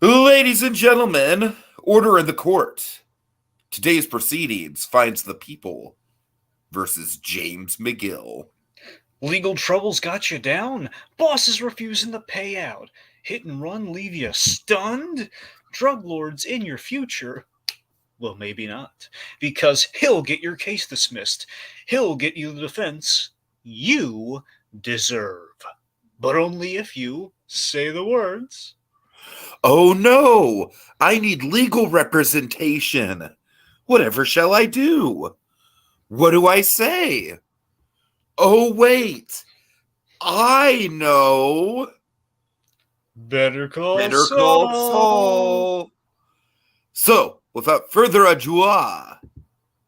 Ladies and gentlemen, order in the court. Today's proceedings finds the people versus James McGill. Legal troubles got you down? Boss is refusing to pay out. Hit and run leave you stunned? Drug lords in your future? Well, maybe not. Because he'll get your case dismissed. He'll get you the defense you deserve. But only if you say the words. Oh no! I need legal representation. Whatever shall I do? What do I say? Oh wait! I know! Better Call Better Saul. Call Saul! So, without further ado,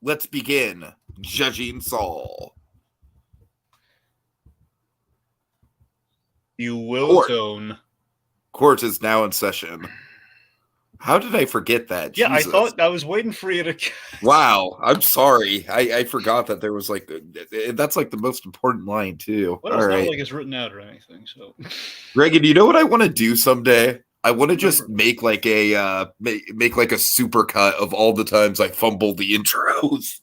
let's begin judging Saul. You will tone. Court is now in session. How did I forget that? Yeah, Jesus. I thought I was waiting for you to. Wow, I'm sorry. I forgot that there was that's like the most important line too. Well, it's not like it's written out or anything. So, Reagan, you know what I want to do someday? I want to just make like a make like a super cut of all the times I fumbled the intros.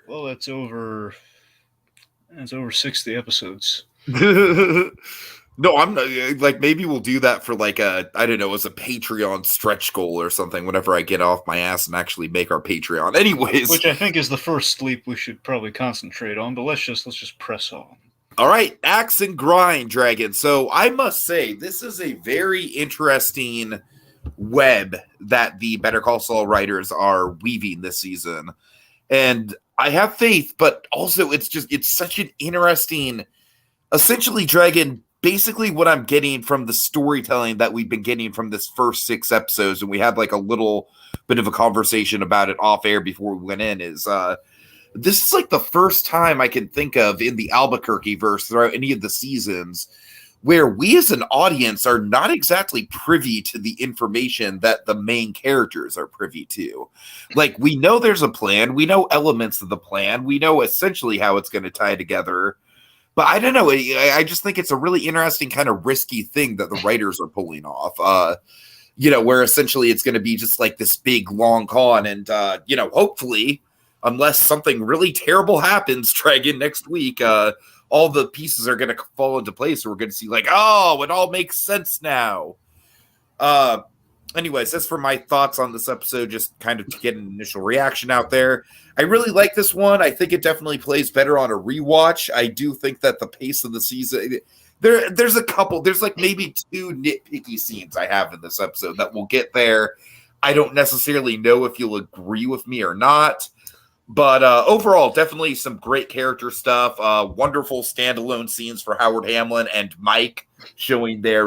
Well, that's over 60 episodes. No, I'm not, like, maybe we'll do that for like I don't know, as a Patreon stretch goal or something whenever I get off my ass and actually make our Patreon. Anyways, which I think is the first leap we should probably concentrate on, but let's just press on. All right, axe and grind, Dragon. So I must say, this is a very interesting web that the Better Call Saul writers are weaving this season. And I have faith, but also it's such an interesting, essentially, Dragon, basically what I'm getting from the storytelling that we've been getting from this first 6 episodes, and we had like a little bit of a conversation about it off air before we went in, is this is like the first time I can think of in the Albuquerque verse throughout any of the seasons where we as an audience are not exactly privy to the information that the main characters are privy to. Like, we know there's a plan, we know elements of the plan, we know essentially how it's going to tie together. But I don't know. I just think it's a really interesting kind of risky thing that the writers are pulling off. Where essentially it's going to be just like this big long con, and hopefully, unless something really terrible happens, Dragon, next week, all the pieces are going to fall into place. So we're going to see like, oh, it all makes sense now. Anyways, that's for my thoughts on this episode, just kind of to get an initial reaction out there. I really like this one. I think it definitely plays better on a rewatch. I do think that the pace of the season, there's like maybe 2 nitpicky scenes I have in this episode that we'll get there. I don't necessarily know if you'll agree with me or not. But overall, definitely some great character stuff. Wonderful standalone scenes for Howard Hamlin and Mike, showing their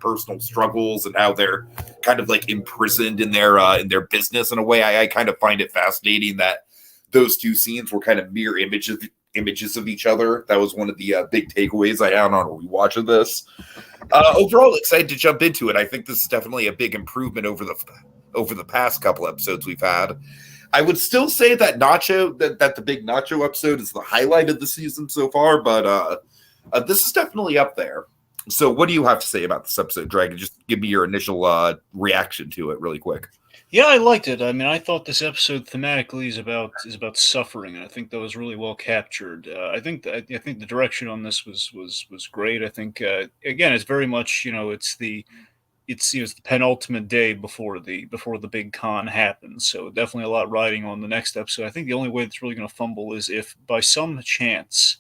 personal struggles and how they're kind of like imprisoned in their business in a way. I kind of find it fascinating that those 2 scenes were kind of mirror images of each other. That was one of the big takeaways I had on a rewatch of this. Overall, excited to jump into it. I think this is definitely a big improvement over the past couple episodes we've had. I would still say that that the big Nacho episode is the highlight of the season so far, but this is definitely up there. So what do you have to say about this episode, Dragon? Just give me your initial reaction to it really quick. Yeah, I liked it. I mean, I thought this episode thematically is about suffering, and I think that was really well captured. I think the direction on this was great. I think again, it's very much it's the penultimate day before the big con happens. So definitely a lot riding on the next episode. I think the only way that's really going to fumble is if by some chance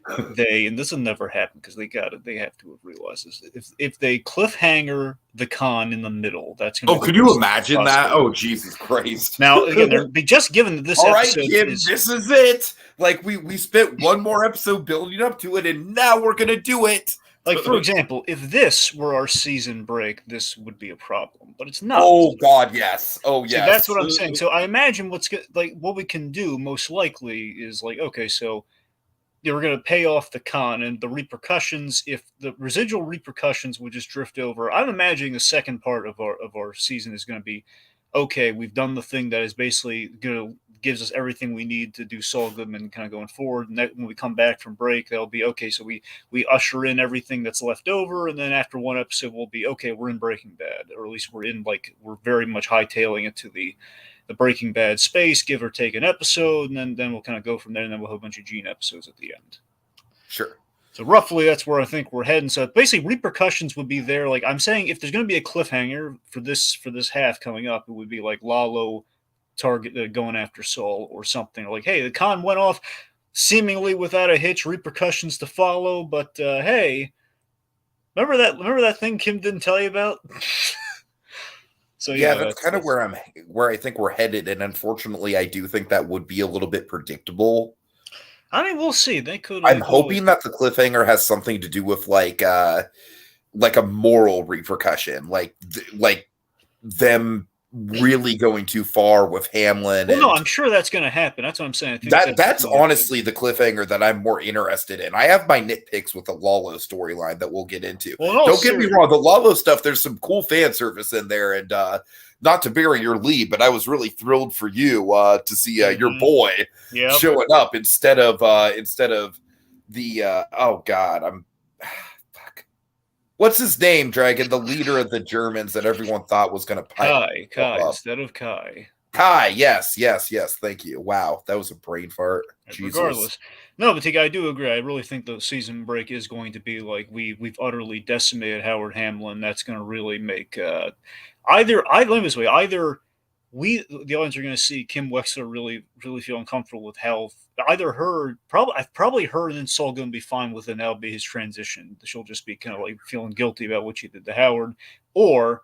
and this will never happen because they have to have realized this. If they cliffhanger the con in the middle, that's going to. Oh, could you imagine that? Oh, Jesus Christ! Now again, they're just given this. All right, Jim, this is it. Like we spent one more episode building up to it, and now we're going to do it. Like, for example, if this were our season break, this would be a problem, but it's not. Oh, God, yes. Oh, yes. So that's what I'm saying. So I imagine what we can do most likely is like, okay, so we're going to pay off the con and the repercussions. If the residual repercussions would just drift over, I'm imagining the second part of our season is going to be, okay, we've done the thing that is basically going to gives us everything we need to do Saul Goodman kind of going forward. And that, when we come back from break, they'll be okay. So we usher in everything that's left over, and then after one episode, we'll be okay. We're in Breaking Bad, or at least we're very much hightailing it to the Breaking Bad space, give or take an episode, and then we'll kind of go from there, and then we'll have a bunch of Gene episodes at the end. Sure. So roughly, that's where I think we're heading. So basically, repercussions would be there. Like I'm saying, if there's going to be a cliffhanger for this half coming up, it would be like Lalo target going after Saul or something. Like, hey, the con went off seemingly without a hitch, repercussions to follow. But hey, remember that thing Kim didn't tell you about? So yeah, that's kind of where I think we're headed, and unfortunately, I do think that would be a little bit predictable. I mean, we'll see. They could. I'm hoping that the cliffhanger has something to do with like a moral repercussion, like them really going too far with Hamlin. Well, no, I'm sure that's going to happen. That's what I'm saying. I think that's honestly the cliffhanger that I'm more interested in. I have my nitpicks with the Lalo storyline that we'll get into. Well, don't get me wrong, the Lalo stuff, there's some cool fan service in there, and not to bury your lead, but I was really thrilled for you to see your boy showing up instead of the oh god, fuck. What's his name, Dragon? The leader of the Germans that everyone thought was going to Kai instead of Kai. Kai, yes. Thank you. Wow, that was a brain fart. Jesus. Regardless, no, but I do agree. I really think the season break is going to be like we've utterly decimated Howard Hamlin. That's going to really make either we, the audience, are going to see Kim Wexler really feel uncomfortable with how either probably her and then Saul going to be fine with it. That'll be his transition. She'll just be kind of like feeling guilty about what she did to Howard, or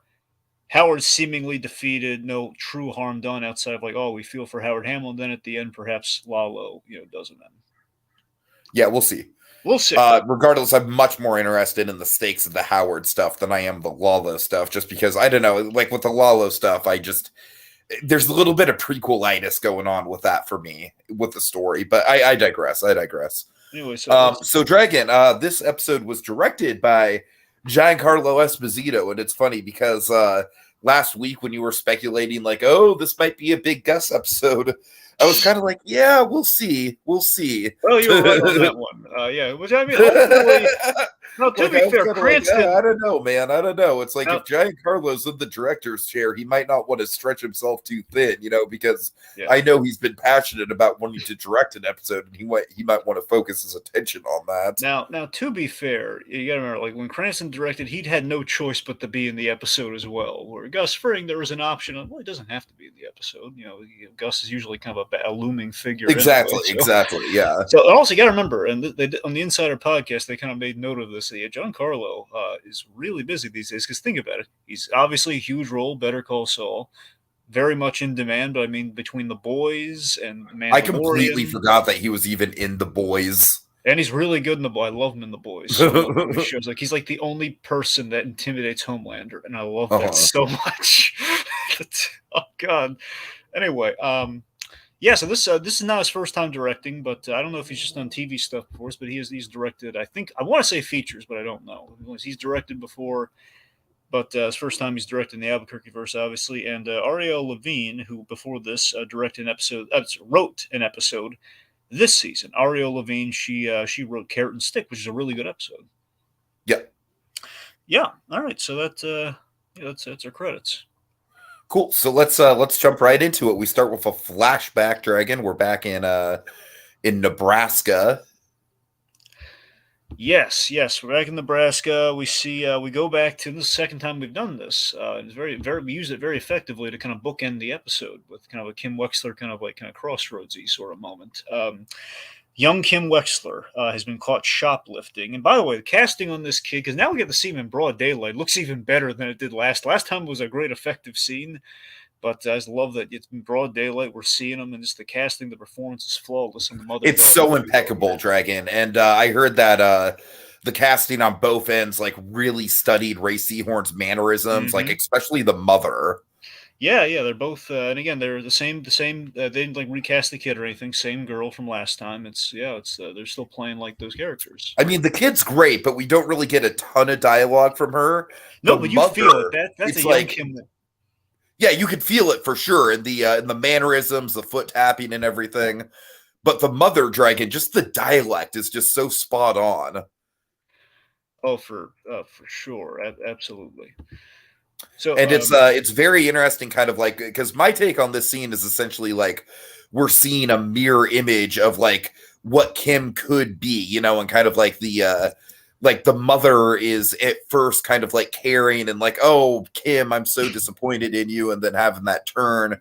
Howard seemingly defeated, no true harm done outside of like, oh, we feel for Howard Hamlin. Then at the end, perhaps Lalo, doesn't end. Yeah, we'll see. We'll see. Regardless, I'm much more interested in the stakes of the Howard stuff than I am the Lalo stuff, just because I don't know, like with the Lalo stuff, there's a little bit of prequelitis going on with that for me with the story, but I digress. Anyway, so Dragon, this episode was directed by Giancarlo Esposito, and it's funny because last week when you were speculating like, oh, this might be a big Gus episode, I was kind of like, yeah, we'll see. Well, you were right on that one. Yeah, which I mean, hopefully, no, to be fair, Cranston. I don't know, man. I don't know. It's like if Giancarlo's in the director's chair, he might not want to stretch himself too thin, because I know he's been passionate about wanting to direct an episode, and he might want to focus his attention on that. Now, to be fair, you got to remember, like when Cranston directed, he'd had no choice but to be in the episode as well. Where Gus Fring, there was an option of, well, he doesn't have to be in the episode. Gus is usually kind of a looming figure. Exactly, yeah. So also, you got to remember, and they on the Insider podcast, they kind of made note of this. Giancarlo is really busy these days, because think about it. He's obviously a huge role, Better Call Saul, very much in demand. But I mean, between The Boys and Mandalorian, I completely forgot that he was even in The Boys. And he's really good in The Boys. I love him in The Boys. So shows like he's like the only person that intimidates Homelander, and I love that so much. Oh God. Anyway, yeah, so this is not his first time directing, but I don't know if he's just done TV stuff before, but he's directed, I want to say features, but I don't know. He's directed before, but his first time he's directed in the Albuquerque-verse, obviously, and Ariel Levine, who before this wrote an episode this season. Ariel Levine, she wrote Carrot and Stick, which is a really good episode. Yep. Yeah, all right, so that's our credits. Cool. So let's jump right into it. We start with a flashback, Dragon. We're back in Nebraska. Yes, we're back in Nebraska. We see we go back to the second time we've done this. It's we use it very effectively to kind of bookend the episode with kind of a Kim Wexler kind of crossroadsy sort of moment. Young Kim Wexler has been caught shoplifting. And by the way, the casting on this kid, because now we get to see him in broad daylight, looks even better than it did last. Last time was a great effective scene, but I just love that it's in broad daylight. We're seeing him, and just the casting, the performance is flawless. And it's so impeccable, Dragon. And I heard that the casting on both ends really studied Ray Seahorn's mannerisms, especially the mother. Yeah, they're both, and again, they're the same. They didn't recast the kid or anything. Same girl from last time. It's they're still playing like those characters. I mean, the kid's great, but we don't really get a ton of dialogue from her. No, but you feel it. That's a young Kim. Yeah, you could feel it for sure in the mannerisms, the foot tapping, and everything. But the mother dragon, just the dialect is just so spot on. For sure, absolutely. So, And it's very interesting, kind of like, because my take on this scene is essentially like we're seeing a mirror image of like what Kim could be, you know, and kind of like the mother is at first kind of like caring and like, oh, Kim, I'm so disappointed in you, and then having that turn.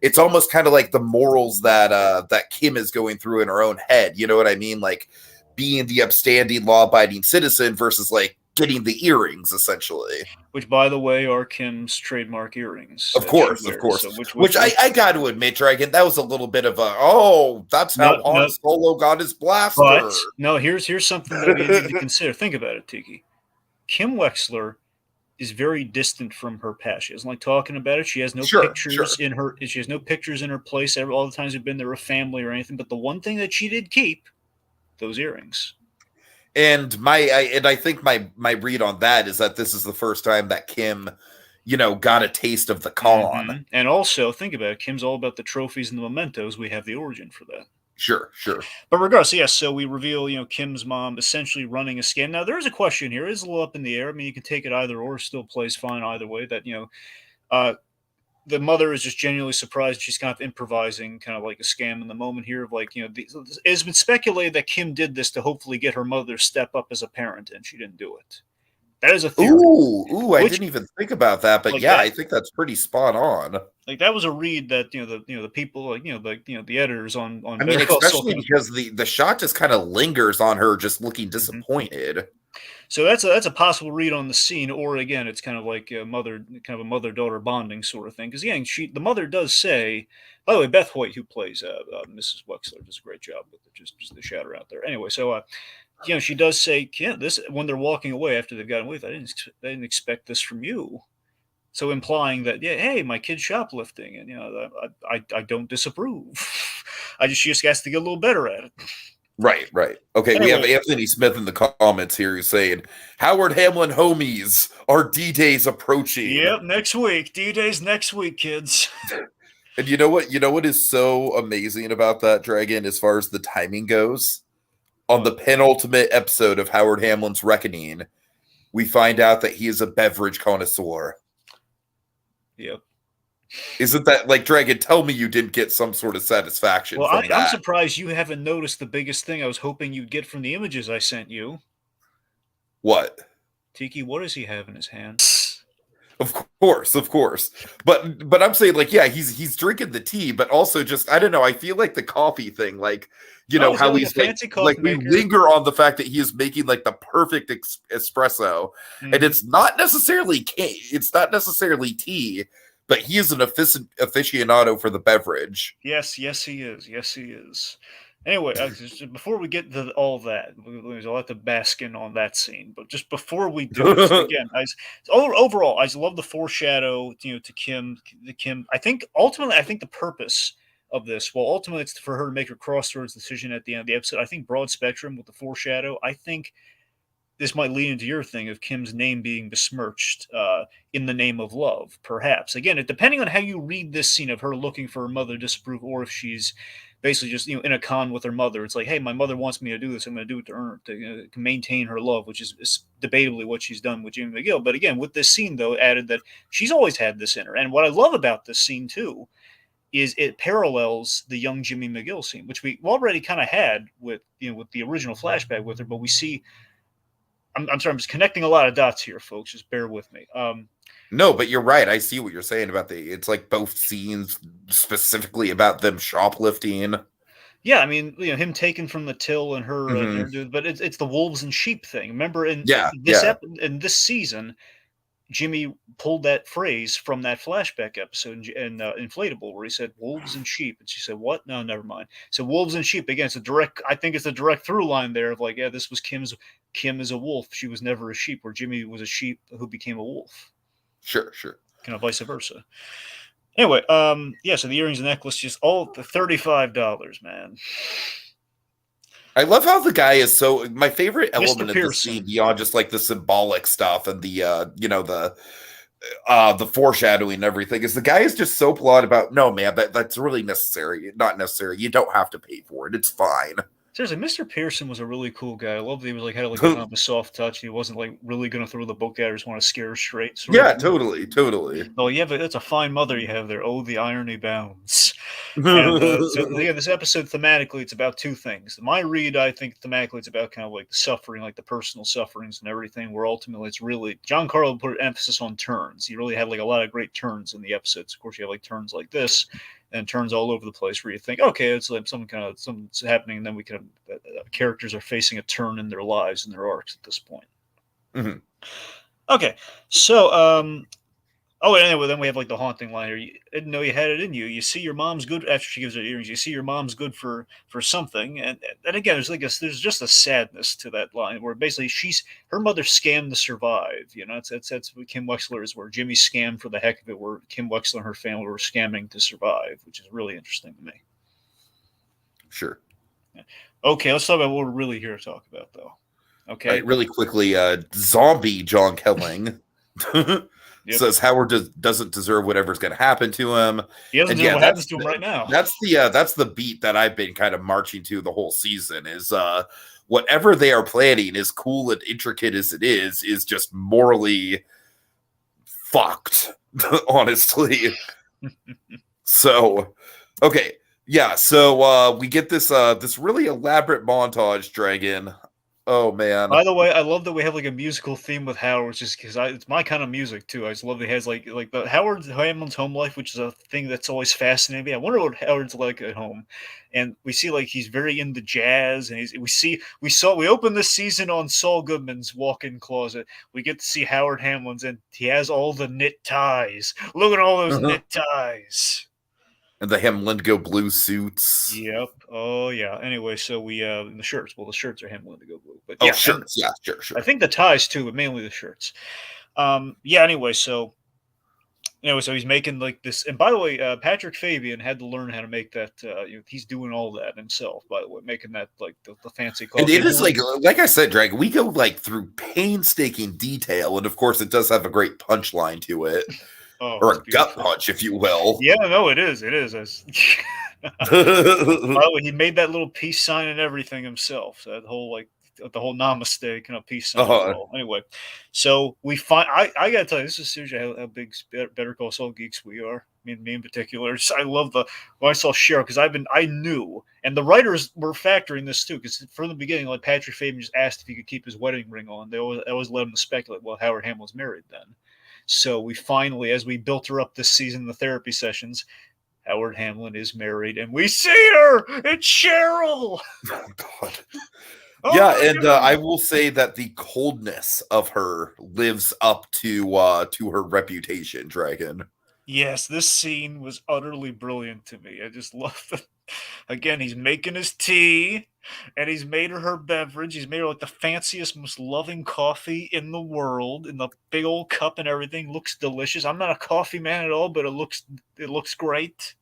It's almost kind of like the morals that Kim is going through in her own head. You know what I mean? Like being the upstanding, law-abiding citizen versus like getting the earrings, essentially. which, by the way, are Kim's trademark earrings Of that she course, of wears. course. So, Which I got to admit, Dragon, that was a little bit of a, oh, that's how no, Han no, Solo got his but blaster. no. Here's something though you need to consider. Think about it, Tiki. Kim Wexler is very distant from her past. She doesn't like talking about it. She has no Sure, pictures sure. in her. She has no pictures in her place. All the times we've been there, a family or anything. But the one thing that she did keep, those earrings. And I think my read on that is that this is the first time that Kim, you know, got a taste of the con. And also, think about it. Kim's all about the trophies and the mementos. We have the origin for that. Sure, sure. But regardless, yes. So we reveal, Kim's mom essentially running a scam. Now there is a question here. It is a little up in the air. I mean, you can take it either or. Still plays fine either way. That uh, the mother is just genuinely surprised. She's kind of improvising, kind of like a scam in the moment here. Of like, it has been speculated that Kim did this to hopefully get her mother to step up as a parent, and she didn't do it. That is a theory. Ooh, I didn't even think about that, but like yeah, that, I think that's pretty spot on. Like that was a read that the people like the editors on I mean, Better Call Saul especially because the shot just kind of lingers on her, just looking disappointed. So that's a possible read on the scene, or again, it's kind of like a mother daughter bonding sort of thing. Because again, the mother does say, by the way, Beth Hoyt, who plays Mrs. Wexler, does a great job with it. Just the shout her out there. Anyway, so she does say, yeah, this when they're walking away after they've gotten away, I didn't expect this from you. So implying that, yeah, hey, my kid's shoplifting, and I don't disapprove. She just has to get a little better at it. Right. Okay, anyway, we have Anthony Smith in the comments here who's saying, Howard Hamlin homies, our D-Day's approaching. Yep, next week. D-Day's next week, kids. And you know what? You know what is so amazing about that, Dragon, as far as the timing goes? On the penultimate episode of Howard Hamlin's Reckoning, we find out that he is a beverage connoisseur. Yep. Isn't that like, Dragon? Tell me you didn't get some sort of satisfaction. Well, I'm surprised you haven't noticed the biggest thing I was hoping you'd get from the images I sent you. What? Tiki, what does he have in his hand? Of course. But I'm saying, like, yeah, he's drinking the tea, but also just, I don't know, I feel like the coffee thing, like, how he's like we linger on the fact that he is making like the perfect espresso, and it's not necessarily tea, but he is an aficionado for the beverage. Yes, he is. Anyway, before we get to all that, I'll have to bask in on that scene. But just before we do it, again, overall, I love the foreshadow, to Kim. I think ultimately, the purpose of this, well, ultimately, it's for her to make her crossroads decision at the end of the episode. I think broad spectrum with the foreshadow. I think this might lead into your thing of Kim's name being besmirched in the name of love, perhaps. Again, depending on how you read this scene of her looking for her mother to disapprove, or if she's basically just in a con with her mother. It's like, hey, my mother wants me to do this. I'm going to do it to earn to maintain her love, which is debatably what she's done with Jimmy McGill. But again, with this scene though, added that she's always had this in her. And what I love about this scene too is it parallels the young Jimmy McGill scene, which we already kind of had with with the original flashback with her. But we see, I'm sorry, I'm just connecting a lot of dots here, folks. Just bear with me. No, but you're right. I see what you're saying about it's like both scenes specifically about them shoplifting. Yeah, I mean, him taken from the till and her, but it's the wolves and sheep thing. Remember, in this season, Jimmy pulled that phrase from that flashback episode in Inflatable, where he said wolves and sheep, and she said, "What? No, never mind." So wolves and sheep again. I think it's a direct through line there of like, yeah, this was Kim is a wolf. She was never a sheep, where Jimmy was a sheep who became a wolf. Sure. Kind of vice versa. Anyway, so the earrings and necklace, just all $35, man. I love how the guy is so. My favorite element Mr. of the scene, beyond just like the symbolic stuff and the the foreshadowing and everything is the guy is just so plot about no man that's really necessary, not necessary. You don't have to pay for it. It's fine. Seriously, Mr. Pearson was a really cool guy. I love that he was like had like a kind of a soft touch. He wasn't like really going to throw the book at her, just want to scare her straight. Sort Yeah, of. totally. Oh, yeah, but that's a fine mother you have there. Oh, the irony bounds. And so yeah, this episode thematically, it's about two things. My read, I think thematically, it's about kind of like the suffering, like the personal sufferings and everything. Where ultimately, it's really Giancarlo put emphasis on turns. He really had like a lot of great turns in the episodes. Of course, you have like turns like this, and turns all over the place where you think, okay, it's like something's happening, and then we can characters are facing a turn in their lives and their arcs at this point. Mhm. Okay, so oh, and anyway, then we have like the haunting line here. You didn't know you had it in you. You see your mom's good after she gives her earrings. You see your mom's good for something, and again, there's just a sadness to that line where basically her mother scammed to survive. You know, that's what Kim Wexler is, where Jimmy scammed for the heck of it, where Kim Wexler and her family were scamming to survive, which is really interesting to me. Sure. Okay, let's talk about what we're really here to talk about, though. Okay, All right, really quickly, zombie John Kelling says Howard doesn't deserve whatever's going to happen to him. He doesn't know what happens to him right now. That's the beat that I've been kind of marching to the whole season. Is whatever they are planning, as cool and intricate as it is just morally fucked. Honestly. So, okay. Yeah, so we get this this really elaborate montage, Dragon. Oh man! By the way, I love that we have like a musical theme with Howard, just because it's my kind of music too. I just love that he has like the Howard Hamlin's home life, which is a thing that's always fascinating me. I wonder what Howard's like at home, and we see like he's very into jazz, and we opened this season on Saul Goodman's walk-in closet. We get to see Howard Hamlin's, and he has all the knit ties. Look at all those knit ties. And the Hemlindigo blue suits. Yep. Oh yeah. Anyway, so we the shirts. Well, the shirts are Hemlindigo blue, but yeah, shirts. Yeah, sure. I think the ties too, but mainly the shirts. Yeah. Anyway, so so he's making like this. And by the way, Patrick Fabian had to learn how to make that. He's doing all that himself. By the way, making that like the fancy coffee. And it is like I said, Dragon. We go like through painstaking detail, and of course, it does have a great punchline to it. Oh, or a gut punch, if you will. Yeah, no, it is. It is. By the way, he made that little peace sign and everything himself. So that whole the whole namaste kind of peace sign. Anyway, so we find. I gotta tell you, this is seriously how big Better Call Saul geeks we are. Me in particular. I love when I saw Cheryl, because I knew, and the writers were factoring this too, because from the beginning, like Patrick Fabian just asked if he could keep his wedding ring on. They always let him speculate. Well, Howard Hamlin's married then. So we finally, as we built her up this season in the therapy sessions, Howard Hamlin is married, and we see her. It's Cheryl. Oh God. Yeah, and I will say that the coldness of her lives up to her reputation, Dragon. Yes, this scene was utterly brilliant to me. I just love it. Again, he's making his tea, and he's made her beverage. He's made her like the fanciest, most loving coffee in the world, in the big old cup and everything. Looks delicious. I'm not a coffee man at all, but it looks great.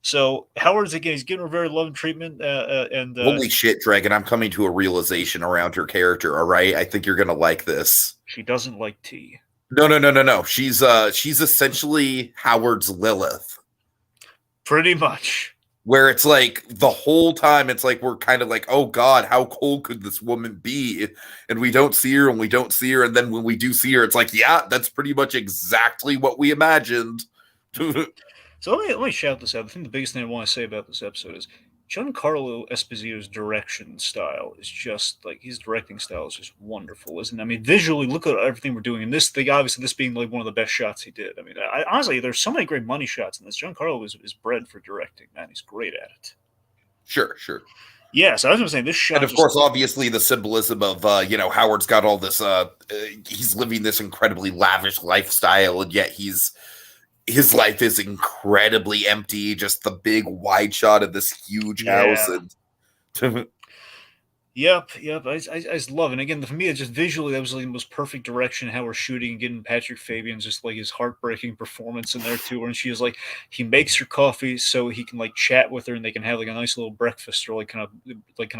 So Howard's again, he's giving her very loving treatment. And holy shit, Dragon! I'm coming to a realization around her character. All right, I think you're gonna like this. She doesn't like tea. No. She's essentially Howard's Lilith. Pretty much. Where it's like the whole time, it's like we're kind of like, oh God, how cold could this woman be? And we don't see her, and we don't see her, and then when we do see her, it's like, yeah, that's pretty much exactly what we imagined. So let me shout this out. I think the biggest thing I want to say about this episode is Giancarlo Esposito's direction style is just like his directing style is just wonderful, isn't it? I mean, visually, look at everything we're doing in this thing. Obviously, this being like one of the best shots he did. I mean, honestly, there's so many great money shots in this. Giancarlo is bred for directing, man. He's great at it. Sure. Yeah, so I was going to say this shot, and of course, obviously, the symbolism of Howard's got all this. He's living this incredibly lavish lifestyle, and yet his life is incredibly empty. Just the big wide shot of this huge house. And Yep. I just love it. And again, for me, it's just visually, that was like the most perfect direction how we're shooting and getting Patrick Fabian's just like his heartbreaking performance in there too. And she is like, he makes her coffee so he can like chat with her and they can have like a nice little breakfast or like kind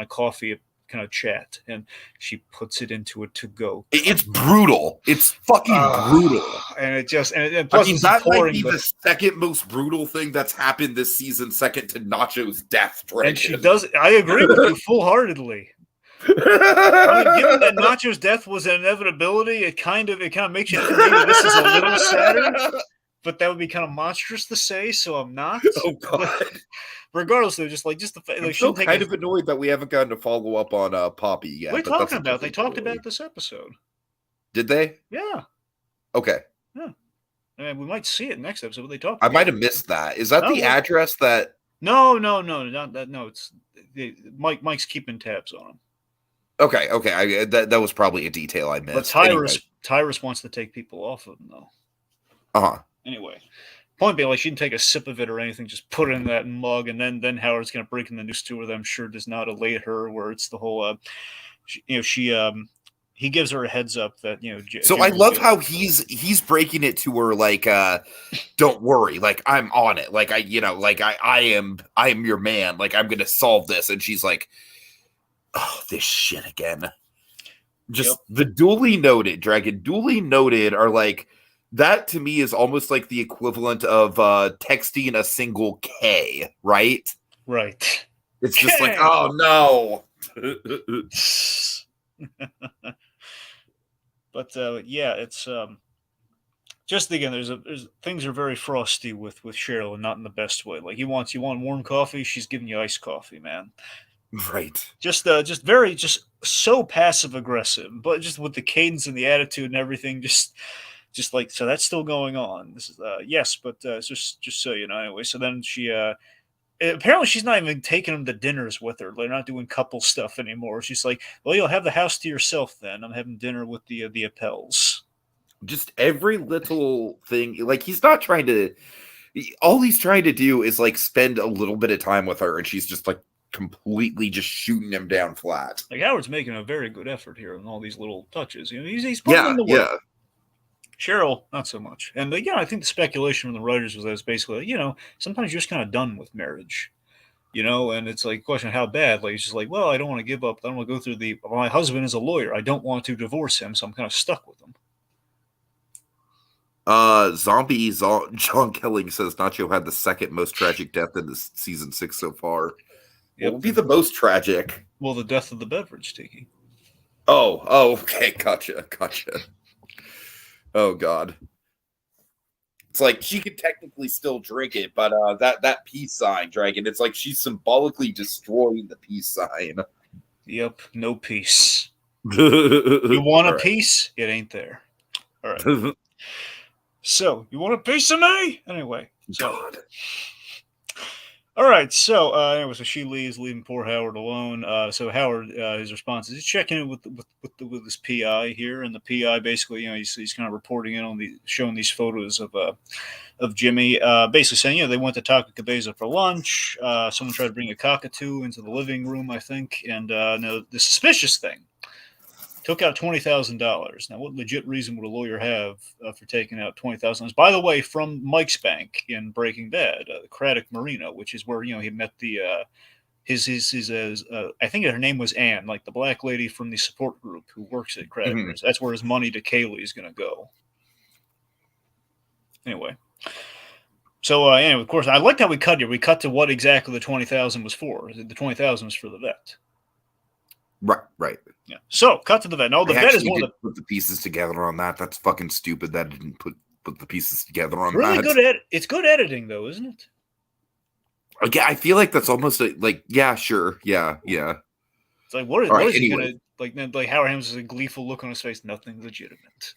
of coffee kind of chat, and she puts it into a to-go. It's brutal. It's fucking brutal. And it just and I plus mean, it's that might pouring, be but the second most brutal thing that's happened this season, second to Nacho's death. Dragon. and she does. I agree with you full-heartedly. I mean, given that Nacho's death was an inevitability, it kind of makes you think maybe this is a little sadder, but that would be kind of monstrous to say, so I'm not. Oh god. But regardless, though, just the I'm like, still kind of annoyed that we haven't gotten to follow up on Poppy yet. What are you but talking about? They talked about this episode. Did they? Yeah. Okay. Yeah. I mean, we might see it next episode, but they talked. I might have missed that. Is that the address that? No, not that. No, it's Mike's keeping tabs on him. Okay. That was probably a detail I missed. But Tyrus wants to take people off of him, though. Anyway, point being, like, she didn't take a sip of it or anything, just put it in that mug, and then Howard's going to break in the news to her that I'm sure does not elate her, where it's the whole, he gives her a heads up that, So I love how he's breaking it to her like, don't worry, like I'm on it, like I am your man, like I'm going to solve this, and she's like, oh, this shit again. Just the duly noted, Dragon, duly noted are like, that to me is almost like the equivalent of texting a single K, right? Right. It's just like, oh no. But yeah, it's just again, there's things are very frosty with Cheryl, and not in the best way. Like you want warm coffee, she's giving you iced coffee, man. Right. Just so passive aggressive, but just with the cadence and the attitude and everything, just like, so that's still going on. This is yes, but just so you know. Anyway, so then she apparently she's not even taking him to dinners with her. They're not doing couple stuff anymore. She's like, well, you'll have the house to yourself then. I'm having dinner with the Appels. Just every little thing, like he's not trying to. All he's trying to do is like spend a little bit of time with her, and she's just like completely just shooting him down flat. Like Howard's making a very good effort here on all these little touches. He's putting in the work. Yeah. Cheryl, not so much. And I think the speculation from the writers was that it's basically, sometimes you're just kind of done with marriage, and it's like a question of how bad. Like, it's just like, well, I don't want to give up. I don't want to go through my husband is a lawyer. I don't want to divorce him, so I'm kind of stuck with him. Zombie John Kelling says Nacho had the second most tragic death in this season 6 so far. What would be the most tragic? Well, the death of the beverage, Tiki. Oh, okay, gotcha. Oh God. It's like she could technically still drink it, but that peace sign, Dragon, it's like she's symbolically destroying the peace sign. Yep, no peace. You want a piece? It ain't there. All right. So, you want a piece of me? Anyway. God. All right, so anyway, so she leaving poor Howard alone. So Howard, his response is he's checking in with his PI here, and the PI basically, he's kind of reporting in on showing these photos of Jimmy, basically saying, they went to Taco Cabeza for lunch. Someone tried to bring a cockatoo into the living room, I think, and the suspicious thing. Took out $20,000. Now, what legit reason would a lawyer have for taking out $20,000? By the way, from Mike's bank in Breaking Bad, Craddock Marino, which is where he met the his I think her name was Ann, like the black lady from the support group who works at Craddock. Mm-hmm. That's where his money to Kaylee is going to go. Anyway, so of course, I liked how we cut here. We cut to what exactly the $20,000 was for. The $20,000 was for the vet. Right. Yeah. So, cut to the vet. No, the vet is one of the put the pieces together on that. That's fucking stupid that I didn't put the pieces together on really that. Good it's good editing though, isn't it? Okay, I feel like that's almost like sure. Yeah. It's like what is he gonna like Howard Ham's a gleeful look on his face, nothing legitimate.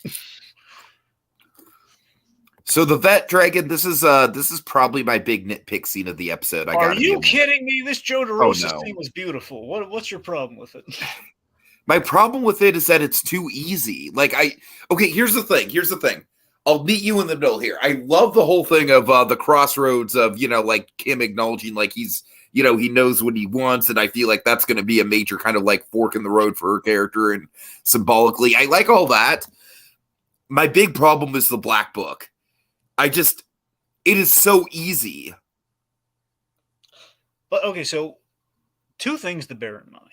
So the vet, Dragon, this is probably my big nitpick scene of the episode. Are you kidding me? This Joe DeRosa scene was beautiful. What's your problem with it? My problem with it is that it's too easy. Here's the thing. I'll meet you in the middle here. I love the whole thing of the crossroads of, like Kim acknowledging like he's, he knows what he wants. And I feel like that's going to be a major kind of like fork in the road for her character. And symbolically, I like all that. My big problem is the Black Book. It is so easy. But okay, so two things to bear in mind.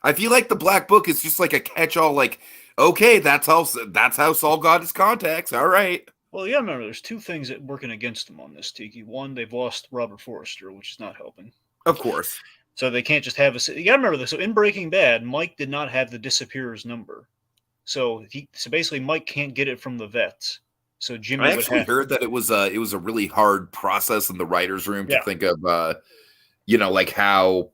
I feel like the Black Book is just like a catch-all. Like, okay, that's how Saul got his contacts. All right. Well, yeah, remember, there's two things that working against them on this, Tiki. One, they've lost Robert Forrester, which is not helping. Of course. So they can't just have a. You gotta remember this. So in Breaking Bad, Mike did not have the disappearer's number. So basically Mike can't get it from the vets. So Jimmy I actually heard that it was a really hard process in the writers' room to think of like how,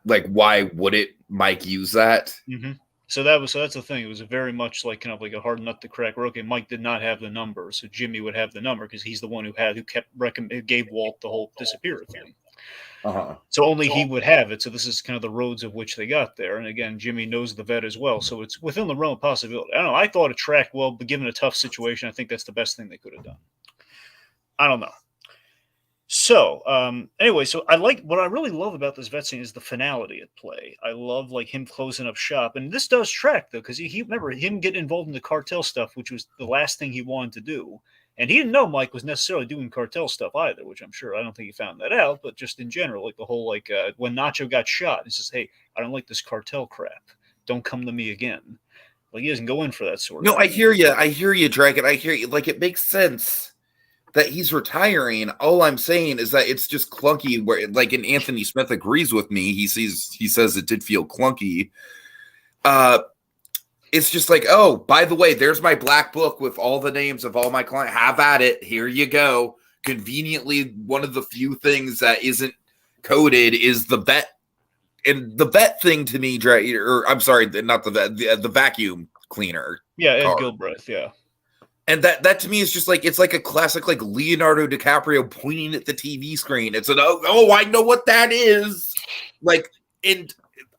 like, why would it Mike use that? Mm-hmm. So that's the thing. It was a very much like kind of like a hard nut to crack. Where, okay, Mike did not have the number, so Jimmy would have the number because he's the one who gave Walt the whole disappearer thing. Uh-huh. So only he would have it. So this is kind of the roads of which they got there. And again, Jimmy knows the vet as well, so it's within the realm of possibility. I don't know. I thought it tracked well, but given a tough situation, I think that's the best thing they could have done. I don't know. So anyway, so what I really love about this vet scene is the finality at play. I love like him closing up shop, and this does track though because he remember him getting involved in the cartel stuff, which was the last thing he wanted to do. And he didn't know Mike was necessarily doing cartel stuff either, which I don't think he found that out. But just in general, like the whole when Nacho got shot, he says, "Hey, I don't like this cartel crap. Don't come to me again." Like he doesn't go in for that sort of No, thing. I hear you, Dragon. I hear you. Like, it makes sense that he's retiring. All I'm saying is that it's just clunky. Where, like, and Anthony Smith agrees with me. He says it did feel clunky. It's just like, oh, by the way, there's my Black Book with all the names of all my clients. Have at it. Here you go. Conveniently, one of the few things that isn't coded is the vet. And the vet thing to me, or I'm sorry, not the vet, the vacuum cleaner. Yeah, Ed Gilbreth, yeah. And that to me is just like, it's like a classic, like Leonardo DiCaprio pointing at the TV screen. It's oh, I know what that is. Like, and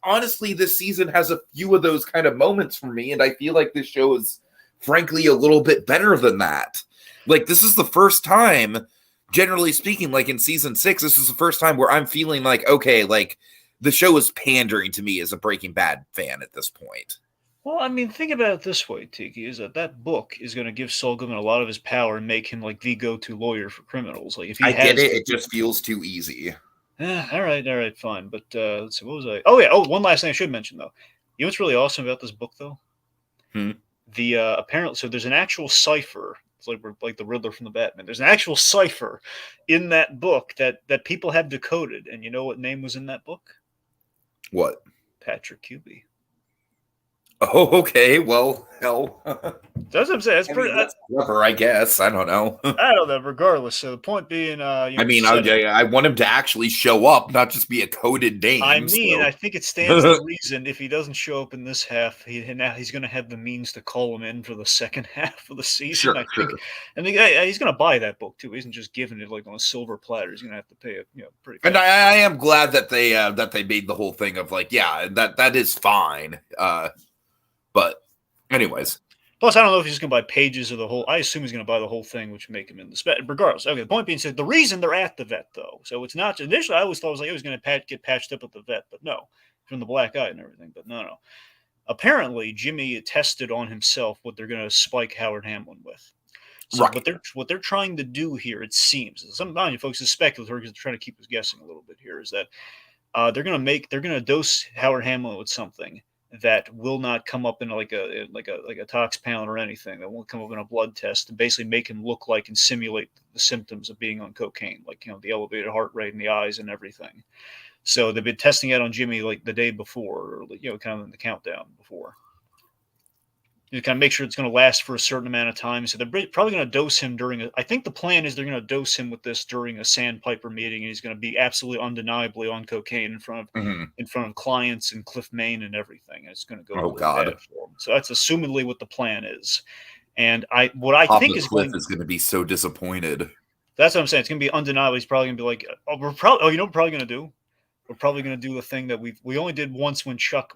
honestly, this season has a few of those kind of moments for me, and I feel like this show is frankly a little bit better than that. Like, this is the first time, generally speaking, like in season 6, this is the first time where I'm feeling like, okay, like the show is pandering to me as a Breaking Bad fan at this point. Well, I mean, think about it this way, Tiki, is that book is going to give Saul Goodman a lot of his power and make him like the go-to lawyer for criminals. Like, if he get it, it just feels too easy. All right, fine. But let's see, what was I? Oh yeah, one last thing I should mention though. You know what's really awesome about this book though? The apparently, so there's an actual cipher. It's like the Riddler from the Batman. There's an actual cipher in that book that people have decoded, and you know what name was in that book? What? Patrick Cuby. Oh, okay. Well, hell. That's what I'm saying. That's clever, I guess. I don't know. I don't know. Regardless, so the point being, I want him to actually show up, not just be a coded name. I think it stands to reason if he doesn't show up in this half, he's going to have the means to call him in for the second half of the season. Sure. And he's going to buy that book too. He isn't just giving it like on a silver platter. He's going to have to pay it, pretty. And I am glad that they made the whole thing of like, yeah, that is fine. But anyways. Plus, I don't know if he's going to buy pages of the whole. I assume he's going to buy the whole thing, which would make him in the spec. Regardless, okay. The point being said, the reason they're at the vet, though, so it's not. Initially, I always thought it was going to get patched up at the vet, but no, from the black eye and everything. But no. Apparently, Jimmy tested on himself what they're going to spike Howard Hamlin with. So right. What they're trying to do here, it seems, some of you folks is speculative because they're trying to keep us guessing a little bit here, is that they're going to dose Howard Hamlin with something that will not come up in like a tox panel or anything. That won't come up in a blood test and basically make him look like and simulate the symptoms of being on cocaine, like the elevated heart rate and the eyes and everything. So they've been testing it on Jimmy like the day before, or kind of in the countdown before. To kind of make sure it's going to last for a certain amount of time. So they're probably going to dose him I think the plan is they're going to dose him with this during a Sandpiper meeting, and he's going to be absolutely undeniably on cocaine in front of clients in Cliff, Maine, and everything. And it's going to go really bad for him. So that's assumedly what the plan is. And I think is going to be so disappointed. That's what I'm saying. It's going to be undeniable. He's probably going to be like, you know what we're probably going to do? We're probably going to do the thing that we only did once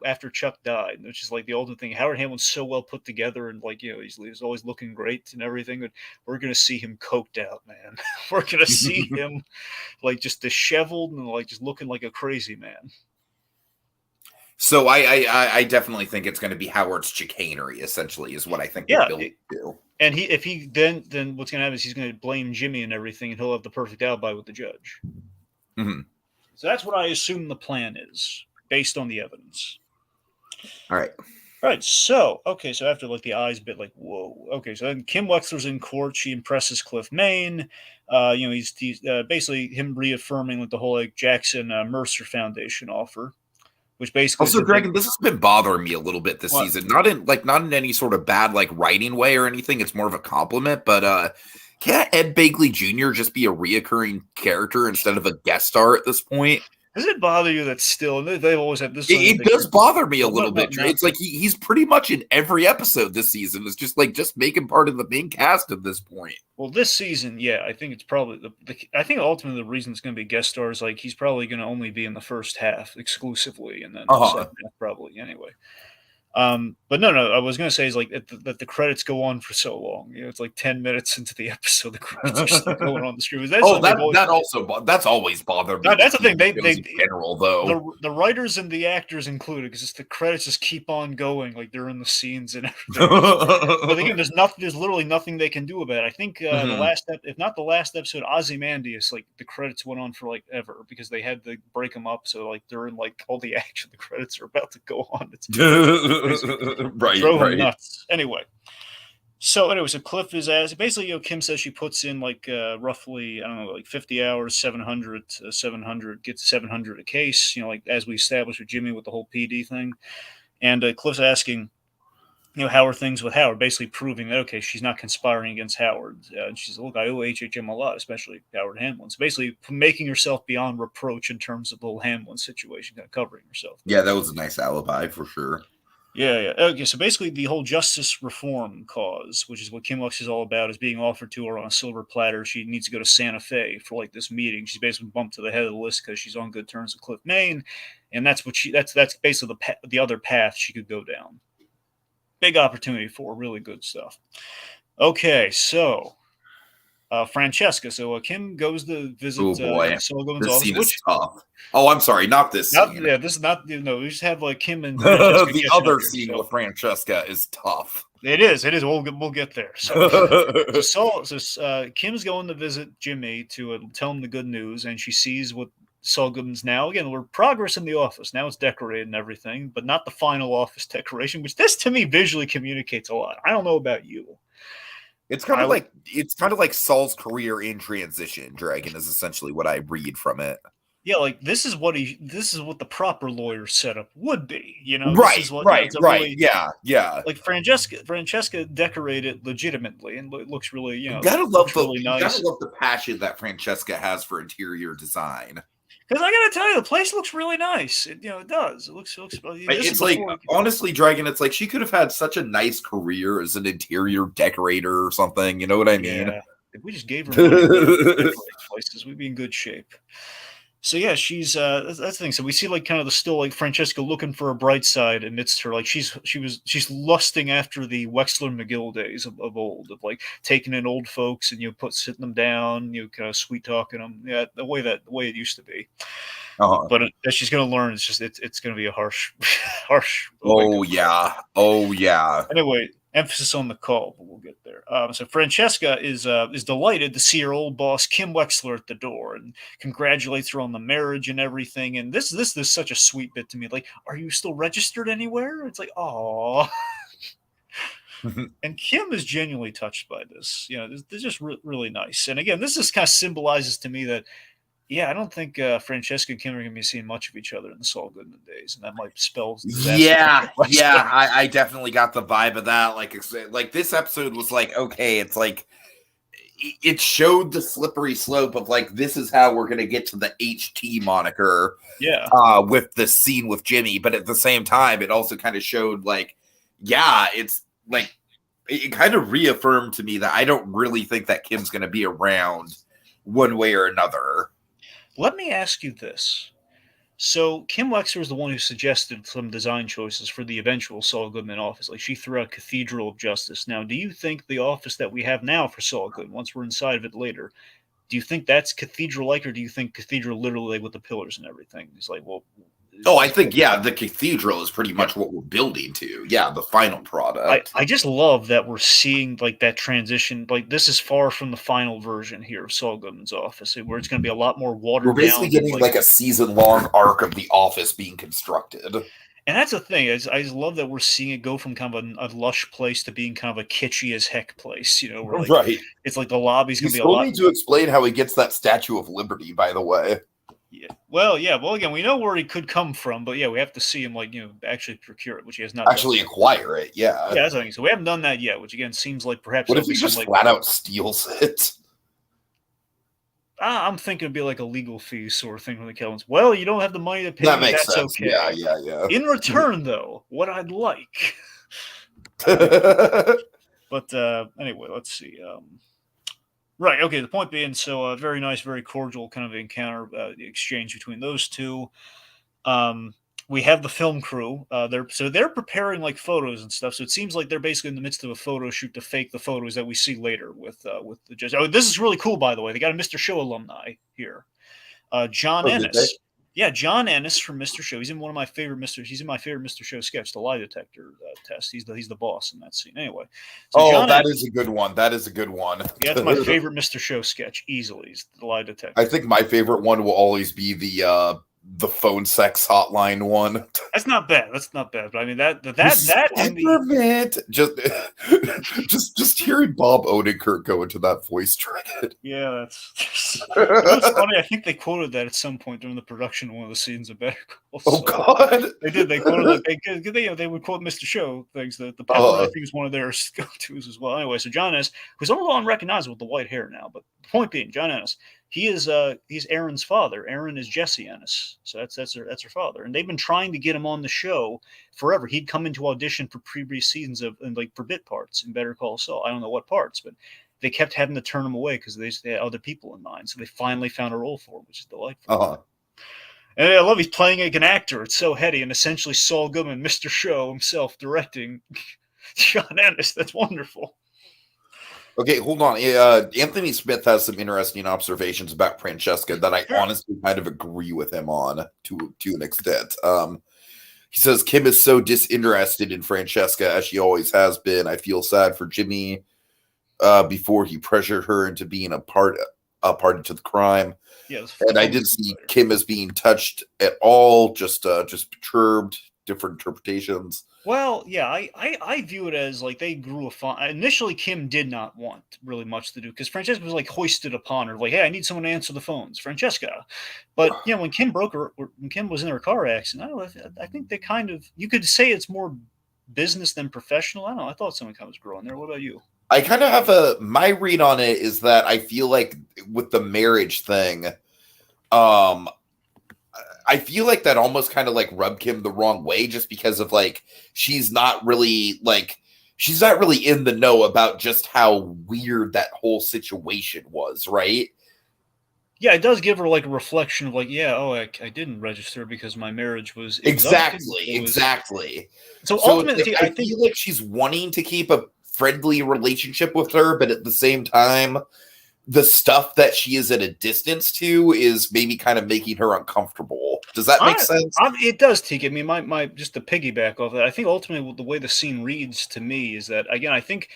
after Chuck died, which is like the ultimate thing. Howard Hamlin's so well put together, and he's always looking great and everything. But we're going to see him coked out, man. We're going to see him like just disheveled and like just looking like a crazy man. So I definitely think it's going to be Howard's chicanery, essentially, is what I think they'll do. And then what's going to happen is he's going to blame Jimmy and everything, and he'll have the perfect alibi with the judge. Mm-hmm. So that's what I assume the plan is, based on the evidence. All right. All right, so so after like the eyes bit, like whoa. Okay, so then Kim Wexler's in court. She impresses Cliff Main. He's basically him reaffirming like the whole like Jackson Mercer Foundation offer, which basically is Also, that they Dragon, this has been bothering me a little bit this what season. Not in any sort of bad like writing way or anything. It's more of a compliment. But can't Ed Begley Jr. just be a reoccurring character instead of a guest star at this point? does it bother you that still they've always had this? It does bother me a little bit. No. It's like he's pretty much in every episode this season. It's just like just making part of the main cast at this point. Well, this season, yeah, I think it's probably I think ultimately the reason it's going to be guest stars, like he's probably going to only be in the first half exclusively, and then the second half probably anyway. But no, I was going to say is like that the credits go on for so long. It's like 10 minutes into the episode, the credits are still going on the screen. That's always bothered me. No, that's the thing. They in general though the writers and the actors included because the credits just keep on going like during the scenes and everything. But again, there's literally nothing they can do about it. I think the last if not the last episode, Ozymandias, like the credits went on for like ever because they had to break them up. So like during like all the action, the credits are about to go on. It's right, throw him nuts. Anyway, so Cliff is basically, Kim says she puts in like roughly, I don't know, like 50 hours, 700, gets 700 a case, like as we established with Jimmy with the whole PD thing. And Cliff's asking, how are things with Howard? Basically proving that, okay, she's not conspiring against Howard. And she says, look, I owe HHM a lot, especially Howard Hamlin. So basically making herself beyond reproach in terms of the whole Hamlin situation, kind of covering herself. Yeah, that was a nice alibi for sure. Yeah. Okay, so basically the whole justice reform cause, which is what Kim Lux is all about, is being offered to her on a silver platter. She needs to go to Santa Fe for like this meeting. She's basically bumped to the head of the list because she's on good terms with Cliff Main, and that's basically the other path she could go down. Big opportunity for really good stuff. Okay, so Francesca. So Kim goes to visit Saul Goodman's office. Which tough. Oh, I'm sorry, not this scene. Yeah, this is not. We just have like Kim and Francesca the other scene with Francesca is tough. It is. We'll get there. So, Kim's going to visit Jimmy to tell him the good news, and she sees what Saul Goodman's now. Again, we're progress in the office. Now it's decorated and everything, but not the final office decoration, which this to me visually communicates a lot. I don't know about you. It's kind of like Saul's career in transition. Dragon is essentially what I read from it. Yeah, like this is what the proper lawyer setup would be, Right, this is what, right. Really, yeah. Like Francesca decorated legitimately and looks really, you gotta love really nice. You gotta love the passion that Francesca has for interior design. Because I gotta tell you, the place looks really nice. It does. It looks. It's like honestly, Dragon. It's like she could have had such a nice career as an interior decorator or something. You know what I mean? Yeah. If we just gave her money places, we'd be in good shape. So yeah, she's that's the thing. So we see like kind of the still like Francesca looking for a bright side amidst her like she's lusting after the Wexler McGill days of old, of like taking in old folks and sitting them down, kind of sweet talking them, the way it used to be. But as she's going to learn, it's going to be a harsh. Oh yeah. Anyway, emphasis on the call, but we'll get there. So Francesca is delighted to see her old boss Kim Wexler at the door and congratulates her on the marriage and everything. And this is such a sweet bit to me. Like, are you still registered anywhere? It's like, oh. And Kim is genuinely touched by this. This is just really nice. And again, this just kind of symbolizes to me that, yeah, I don't think Francesca and Kim are going to be seeing much of each other in the Saul Goodman days, and that might spell disaster. Yeah, I definitely got the vibe of that. Like this episode was like, okay, it's like it showed the slippery slope of like this is how we're going to get to the HT moniker. Yeah, with the scene with Jimmy, but at the same time, it also kind of showed like, yeah, it's like it kind of reaffirmed to me that I don't really think that Kim's going to be around one way or another. Let me ask you this. So Kim Wexler is the one who suggested some design choices for the eventual Saul Goodman office. Like she threw out Cathedral of Justice. Now, do you think the office that we have now for Saul Goodman, once we're inside of it later, do you think that's cathedral-like, or do you think cathedral literally with the pillars and everything? It's like, well... I think, the cathedral is pretty much what we're building to. Yeah, the final product. I just love that we're seeing, like, that transition. Like, this is far from the final version here of Saul Goodman's office, where it's going to be a lot more watered down. We're basically getting, like a season-long arc of the office being constructed. And that's the thing. I just love that we're seeing it go from kind of a lush place to being kind of a kitschy as heck place. You know, where like Right. it's like the lobby's You gonna be a still lot. need to explain how he gets that Statue of Liberty, by the way. Yeah. Well, yeah. Well, again, we know where he could come from, but yeah, we have to see him like actually procure it, which he has not done Actually yet. acquire it, yeah. Yeah, that's the thing. So we haven't done that yet, which again seems like perhaps What there'll if be he some just like flat out steals it? I'm thinking it'd be like a legal fee sort of thing from the Kellens. Well, you don't have the money to pay That me. makes That's sense. Yeah, okay. yeah. In return, though, what I'd like. But anyway, let's see. Right. Okay. The point being, so very nice, very cordial kind of encounter, exchange between those two. Um, we have the film crew. They're preparing like photos and stuff. So it seems like they're basically in the midst of a photo shoot to fake the photos that we see later with the judge. Oh, this is really cool, by the way. They got a Mr. Show alumni here. John Oh, did they? Ennis. Yeah, John Ennis from Mr. Show. He's in one of my favorite Mr. He's in my favorite Mr. Show sketch, the lie detector test. He's the boss in that scene. Anyway, so Oh, John that Ennis, is a good one. That is a good one. yeah, that's my favorite Mr. Show sketch easily. Is the lie detector. I think my favorite one will always be the phone sex hotline one. That's not bad. That's not bad. But I mean that and the just hearing Bob Odenkirk go into that voice dread. yeah, that's it's funny. I think they quoted that at some point during the production of one of the scenes of Better Call Saul. Oh God, they did. They quoted like they would quote Mr. Show things. The pepper I think is one of their go-tos as well. Anyway, so John Ennis, who's almost unrecognizable with the white hair now, but the point being, John Ennis, he's Aaron's father. Aaron is Jesse Ennis, so that's her father, and they've been trying to get him on the show forever. He'd come into audition for previous seasons of and like for bit parts in Better Call Saul. I don't know what parts, but they kept having to turn him away because they had other people in mind. So they finally found a role for him, which is delightful. And I love he's playing like an actor. It's so heady, and essentially Saul Goodman, Mr. Show himself, directing John Ennis. That's wonderful. Okay, hold on. Anthony Smith has some interesting observations about Francesca that I honestly kind of agree with him on to an extent. He says Kim is so disinterested in Francesca as she always has been. I feel sad for Jimmy before he pressured her into being a party to the crime. Yeah, and I didn't see Kim as being touched at all. Just perturbed. Different interpretations. Well, yeah, I view it as like they grew a fun. Initially, Kim did not want really much to do because Francesca was like hoisted upon her, like, "Hey, I need someone to answer the phones, Francesca." But when Kim when Kim was in her car accident, I think they kind of you could say it's more business than professional. I don't know. I thought someone kind of was growing there. What about you? I kind of have my read on it is that I feel like with the marriage thing, I feel like that almost kind of like rubbed Kim the wrong way just because of like she's not really in the know about just how weird that whole situation was, right? Yeah, it does give her like a reflection of like, I didn't register because my marriage was exactly. So ultimately, like, I feel like she's wanting to keep a friendly relationship with her, but at the same time, the stuff that she is at a distance to is maybe kind of making her uncomfortable. Does that make sense? It does, Tiki. I mean, my just to piggyback off that, I think ultimately the way the scene reads to me is that, again, I think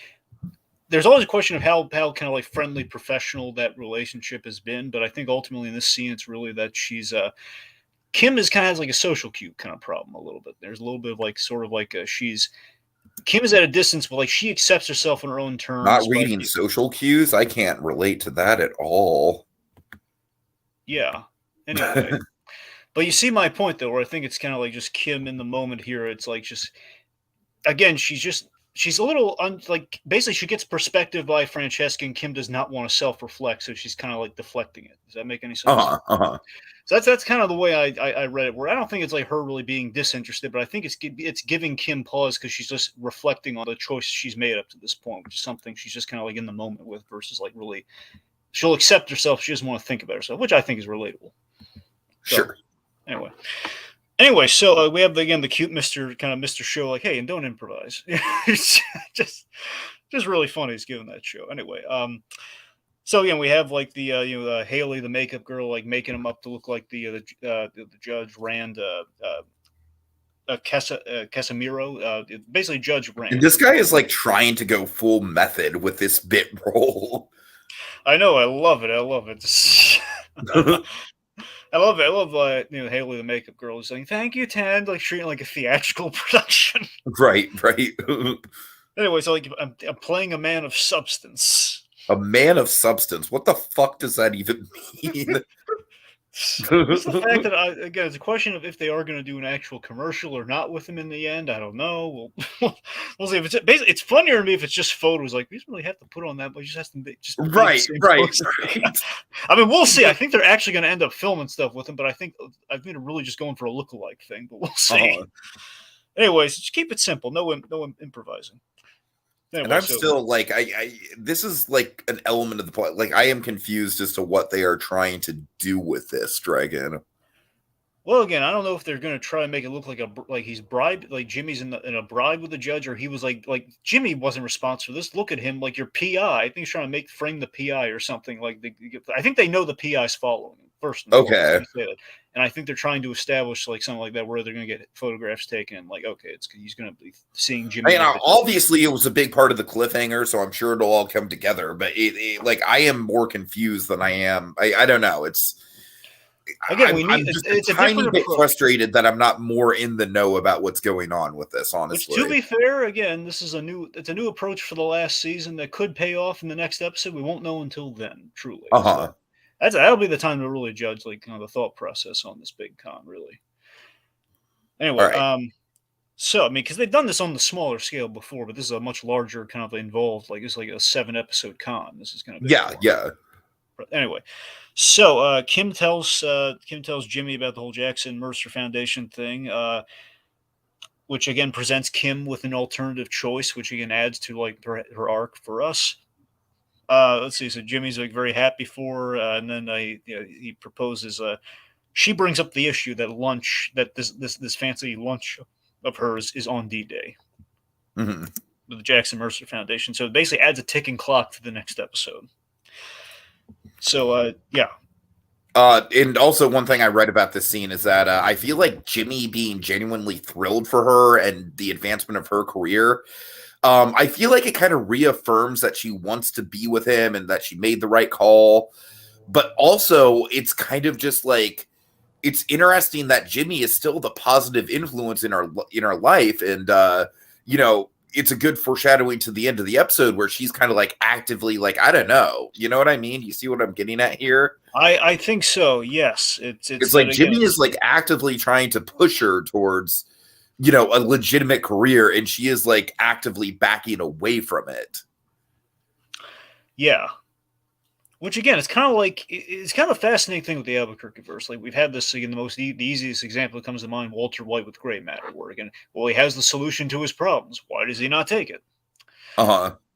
there's always a question of how kind of like friendly, professional that relationship has been. But I think ultimately in this scene, it's really that she's Kim is kind of has like a social cue kind of problem a little bit. There's a little bit of like sort of like Kim is at a distance, but like she accepts herself on her own terms. Not reading social cues. I can't relate to that at all. Yeah. Anyway, but you see my point though, where I think it's kind of like just Kim in the moment here. It's like just again, she's a little basically she gets perspective by Francesca, and Kim does not want to self-reflect, so she's kind of like deflecting it. Does that make any sense? So that's kind of the way I read it. Where I don't think it's like her really being disinterested, but I think it's giving Kim pause because she's just reflecting on the choice she's made up to this point, which is something she's just kind of like in the moment with, versus like really she'll accept herself. She doesn't want to think about herself, which I think is relatable. Sure. So, anyway, so we have the cute Mr. Show, like, hey, and don't improvise. It's just really funny. He's giving that show anyway. So again, we have like the Haley, the makeup girl, like making him up to look like the judge Rand, Casimiro, basically Judge Rand. And this guy is like trying to go full method with this bit role. I know, I love it. I love it. I love Haley, the makeup girl, is saying "Thank you, Ted," like treating it like a theatrical production. Right, right. Anyway, so like I'm playing a man of substance. A man of substance. What the fuck does that even mean? Just the fact that again, it's a question of if they are going to do an actual commercial or not with him in the end. I don't know. We'll see. If it's basically, it's funnier to me if it's just photos. Like we don't really have to put on that, but you just have to just right. I mean, we'll see. I think they're actually going to end up filming stuff with him, but I think they're really just going for a lookalike thing. But we'll see. Anyways, just keep it simple. No improvising. Anyway, and I'm still like, this is like an element of the plot. Like, I am confused as to what they are trying to do with this Dragon. Well, again, I don't know if they're going to try and make it look like he's bribed, like Jimmy's in a bribe with the judge, or he was like Jimmy wasn't responsible for this. Look at him, like your PI. I think he's trying to frame the PI or something. Like I think they know the PI's following him first. Okay. And I think they're trying to establish like something like that where they're going to get photographs taken. Like, okay, he's going to be seeing Jimmy. I mean, obviously, it was a big part of the cliffhanger, so I'm sure it'll all come together. But like, I am more confused than I am. I don't know. It's. Again, I'm just a tiny bit frustrated that I'm not more in the know about what's going on with this, honestly. Which, to be fair, again, it's a new approach for the last season that could pay off in the next episode. We won't know until then, truly. So that'll be the time to really judge, like, the thought process on this big con, really. Anyway, right. So I mean, because they've done this on the smaller scale before, but this is a much larger kind of involved. Like it's like a 7-episode con. This is going to be yeah. But anyway. So Kim tells Jimmy about the whole Jackson Mercer Foundation thing, which again presents Kim with an alternative choice, which again adds to like her arc for us. Let's see. So Jimmy's like very happy for her, and then he proposes. She brings up the issue that this fancy lunch of hers is on D-Day with the Jackson Mercer Foundation. So it basically adds a ticking clock to the next episode. So, yeah. And also one thing I read about this scene is that I feel like Jimmy being genuinely thrilled for her and the advancement of her career, I feel like it kind of reaffirms that she wants to be with him and that she made the right call. But also, it's kind of just like, it's interesting that Jimmy is still the positive influence in our life. And, it's a good foreshadowing to the end of the episode where she's kind of like actively like, I don't know. You know what I mean? You see what I'm getting at here? I think so. Yes. It's like Jimmy is like actively trying to push her towards, a legitimate career. And she is like actively backing away from it. Yeah. Which again, it's kind of a fascinating thing with the Albuquerque verse. Like we've had this again, the easiest example that comes to mind, Walter White with Gray Matter, where again, he has the solution to his problems. Why does he not take it?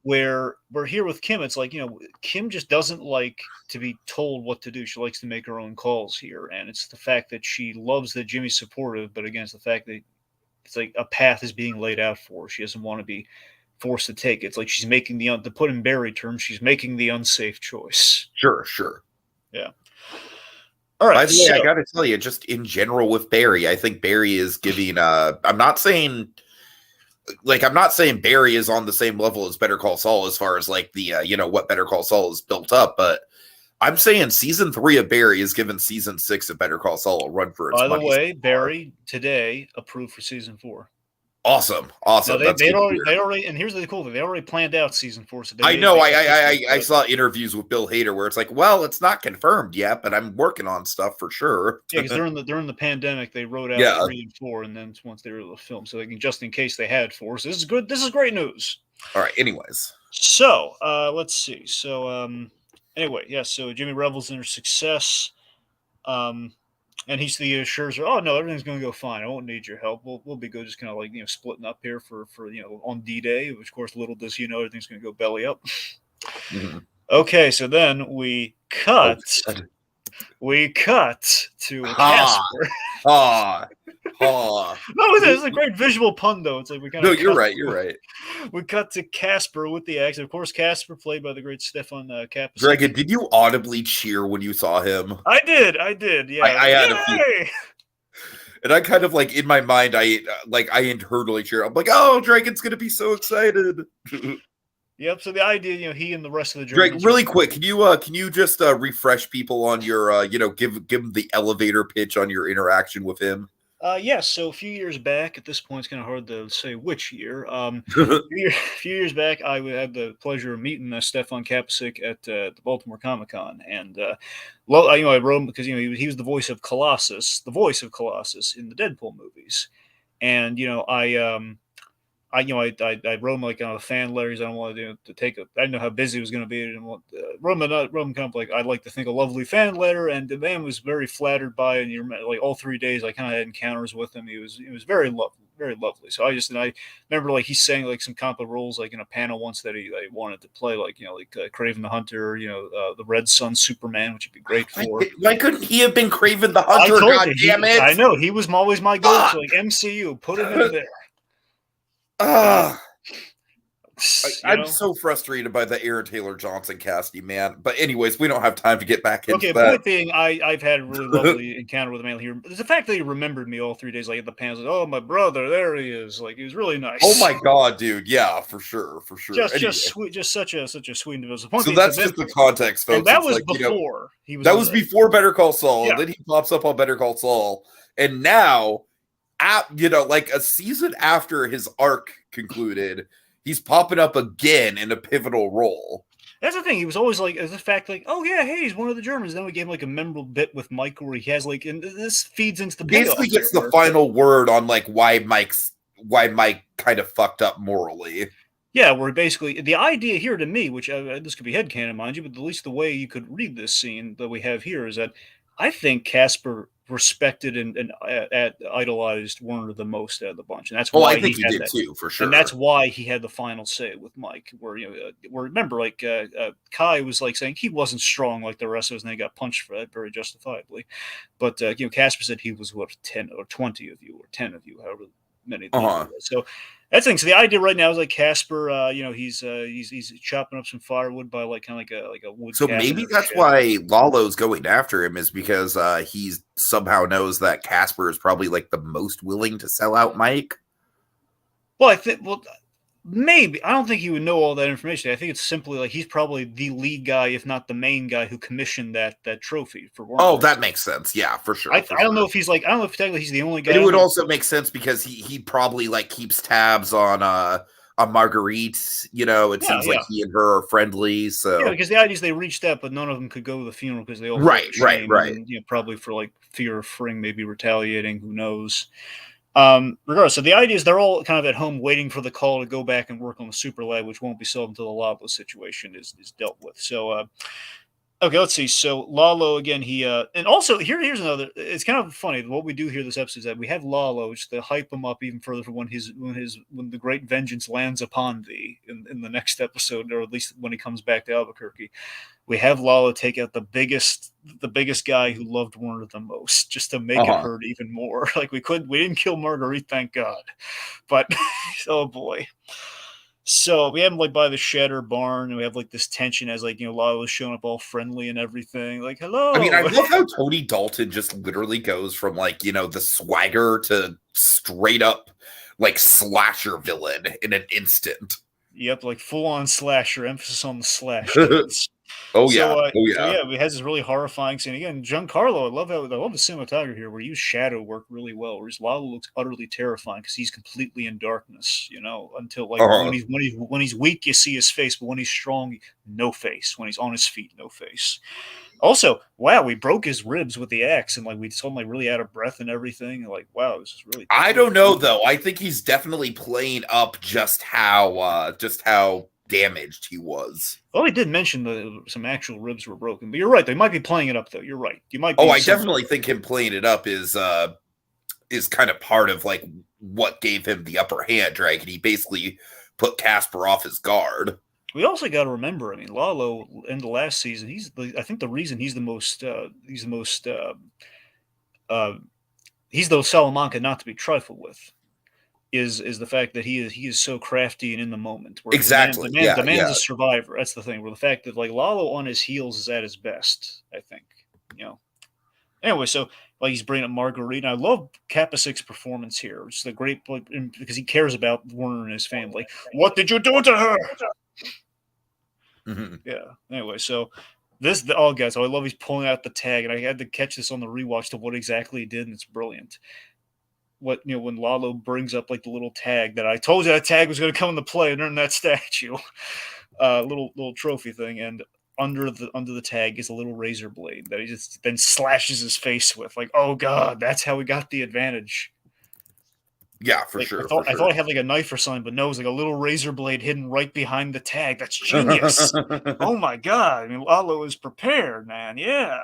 Where we're here with Kim, it's like, Kim just doesn't like to be told what to do. She likes to make her own calls here. And it's the fact that she loves that Jimmy's supportive, but again, it's the fact that it's like a path is being laid out for her. She doesn't want to be forced to take it. It's like she's making to put in Barry terms, she's making the unsafe choice. Sure. Yeah. All right. By the way, I got to tell you, just in general with Barry, I think Barry is giving. I'm not saying Barry is on the same level as Better Call Saul as far as like the what Better Call Saul is built up, but I'm saying season 3 of Barry is given season 6 of Better Call Saul a run for its money. By the way, Barry today approved for season 4. Awesome. No, they already, and here's the cool thing: they already planned out season 4. So I know. I saw interviews with Bill Hader where it's like, well, it's not confirmed yet, but I'm working on stuff for sure. Yeah, because during the pandemic, they wrote out 3 and 4, and then once they were able to film, so they can just in case they had 4. So this is good. This is great news. All right. Anyways, so let's see. So anyway, yeah. So Jimmy revels in her success. And he assures her, "Oh no, everything's going to go fine. I won't need your help. We'll be good. Just kind of like splitting up here for on D-Day. Which of course, little does he know, everything's going to go belly up." Okay, so then we cut. We cut to Casper. No, it's a great visual pun, though. It's like we kind of. No, you're right. You're right. We cut to Casper with the axe. Of course, Casper, played by the great Stefan Capus. Dragon, did you audibly cheer when you saw him? I did. Yeah, I had a few. And I kind of like in my mind, I internally cheer. I'm like, oh, Dragon's gonna be so excited. Yep. So the idea, he and the rest of the Drake, Germans are. really quick, can you just refresh people on your give them the elevator pitch on your interaction with him? Yes. So a few years back, at this point, it's kind of hard to say which year. Few years back, I had the pleasure of meeting Stefan Kapsik at the Baltimore Comic Con, and I wrote him because he was the voice of Colossus in the Deadpool movies, and I wrote him like on fan letters. I don't want to take a. I didn't know how busy it was going to be. I didn't want wrote him kind of like I'd like to think a lovely fan letter, and the man was very flattered by it. And like all 3 days, I kind of had encounters with him. He was very lovely, very lovely. So I remember like he's saying like some comic roles like in a panel once that he wanted to play like Kraven the Hunter, the Red Sun Superman, which would be great for. Why couldn't he have been Kraven the I Hunter? told God you, damn it! I know he was always my Ah, go-to like MCU. Put him in there. Uh, ah. I'm so frustrated by the Aaron Taylor Johnson casting, man. But anyways, we don't have time to get back into Okay, that. point being, I've had a really lovely encounter with a man here. The fact that he remembered me all 3 days, like at the panels, like, oh my brother, there he is. Like he was really nice. Oh my god, dude! Yeah, for sure, for sure. Just sweet, just such a sweet individual. So that's just the context, folks. And that it's was like, before he was. That was before Better Call Saul. Yeah. And then he pops up on Better Call Saul, and now, like a season after his arc concluded, he's popping up again in a pivotal role. That's the thing. He was always like, the fact, like, oh yeah, hey, he's one of the Germans. Then we gave him like a memorable bit with Mike where he has like, and this feeds into the basically gets the final word on like why Mike kind of fucked up morally. Yeah, where basically the idea here to me, which this could be headcanon, mind you, but at least the way you could read this scene that we have here is that I think Casper respected and idolized Werner the most out of the bunch, and that's why I think he did too, for sure. And that's why he had the final say with Mike. Where where remember, like Kai was like saying he wasn't strong like the rest of us, and they got punched for that very justifiably. But Casper said he was 10 or 20 of you or 10 of you, however many. So that's the thing. So the idea right now is like Casper, he's chopping up some firewood by like kind of like a wood. So maybe that's why Lalo's going after him, is because he somehow knows that Casper is probably like the most willing to sell out Mike. Well, maybe. I don't think he would know all that information. I think it's simply like he's probably the lead guy, if not the main guy, who commissioned that trophy for Warner. Oh, that makes sense. Yeah, for sure. I don't know if he's like, I don't know if technically he's the only guy. But it would also make sense because he probably like keeps tabs on Marguerite. It seems like he and her are friendly. So yeah, because the idea is they reached that, but none of them could go to the funeral because they all right. And, probably for like fear of Fring maybe retaliating. Who knows? Regardless, so the idea is they're all kind of at home waiting for the call to go back and work on the super lab, which won't be solved until the Lalo situation is dealt with. So, okay, let's see. So Lalo again, and also here's another. It's kind of funny what we do here this episode is that we have Lalo just to hype him up even further for when the great vengeance lands upon thee in the next episode, or at least when he comes back to Albuquerque. We have Lalo take out the biggest guy who loved Werner the most, just to make it hurt even more. Like we didn't kill Marguerite, thank God. But oh boy. So we have him like by the Shatter barn, and we have like this tension as like Lalo's showing up all friendly and everything. Like, hello. I mean, I love how Tony Dalton just literally goes from like the swagger to straight up like slasher villain in an instant. Yep, like full on slasher, emphasis on the slash. Oh yeah, it has this really horrifying scene again. Giancarlo, I love the cinematography here, where he used shadow work really well. Whereas Lalo looks utterly terrifying because he's completely in darkness, until like when he's weak, you see his face, but when he's strong, no face. When he's on his feet, no face. Also, wow, we broke his ribs with the axe, and like we saw him like really out of breath and everything. And, like, wow, this is really. I don't know though. I think he's definitely playing up just how damaged he was. Well, he did mention some actual ribs were broken, but you're right. They might be playing it up, though. You're right. You might. I definitely think him playing it up is kind of part of like what gave him the upper hand. Dragon. He basically put Casper off his guard. We also got to remember. I mean, Lalo in the last season, I think the reason he's the Salamanca not to be trifled with. Is the fact that he is so crafty and in the moment. Exactly. The man's a survivor. That's the thing. Where the fact that like Lalo on his heels is at his best, I think. Anyway, so like he's bringing up Marguerite. And I love Kapasik's performance here. It's the great because he cares about Werner and his family. What did you do to her? Mhm. Yeah. Anyway, so oh, guys, so I love he's pulling out the tag, and I had to catch this on the rewatch to what exactly he did, and it's brilliant. When Lalo brings up like the little tag that I told you that tag was going to come into play and earn that statue, little trophy thing, and under the tag is a little razor blade that he just then slashes his face with. Like, oh god, that's how we got the advantage. Yeah, for Like sure, I for thought sure. I had like a knife or something, but no, it was like a little razor blade hidden right behind the tag. That's genius. Oh my god! I mean, Lalo is prepared, man. Yeah,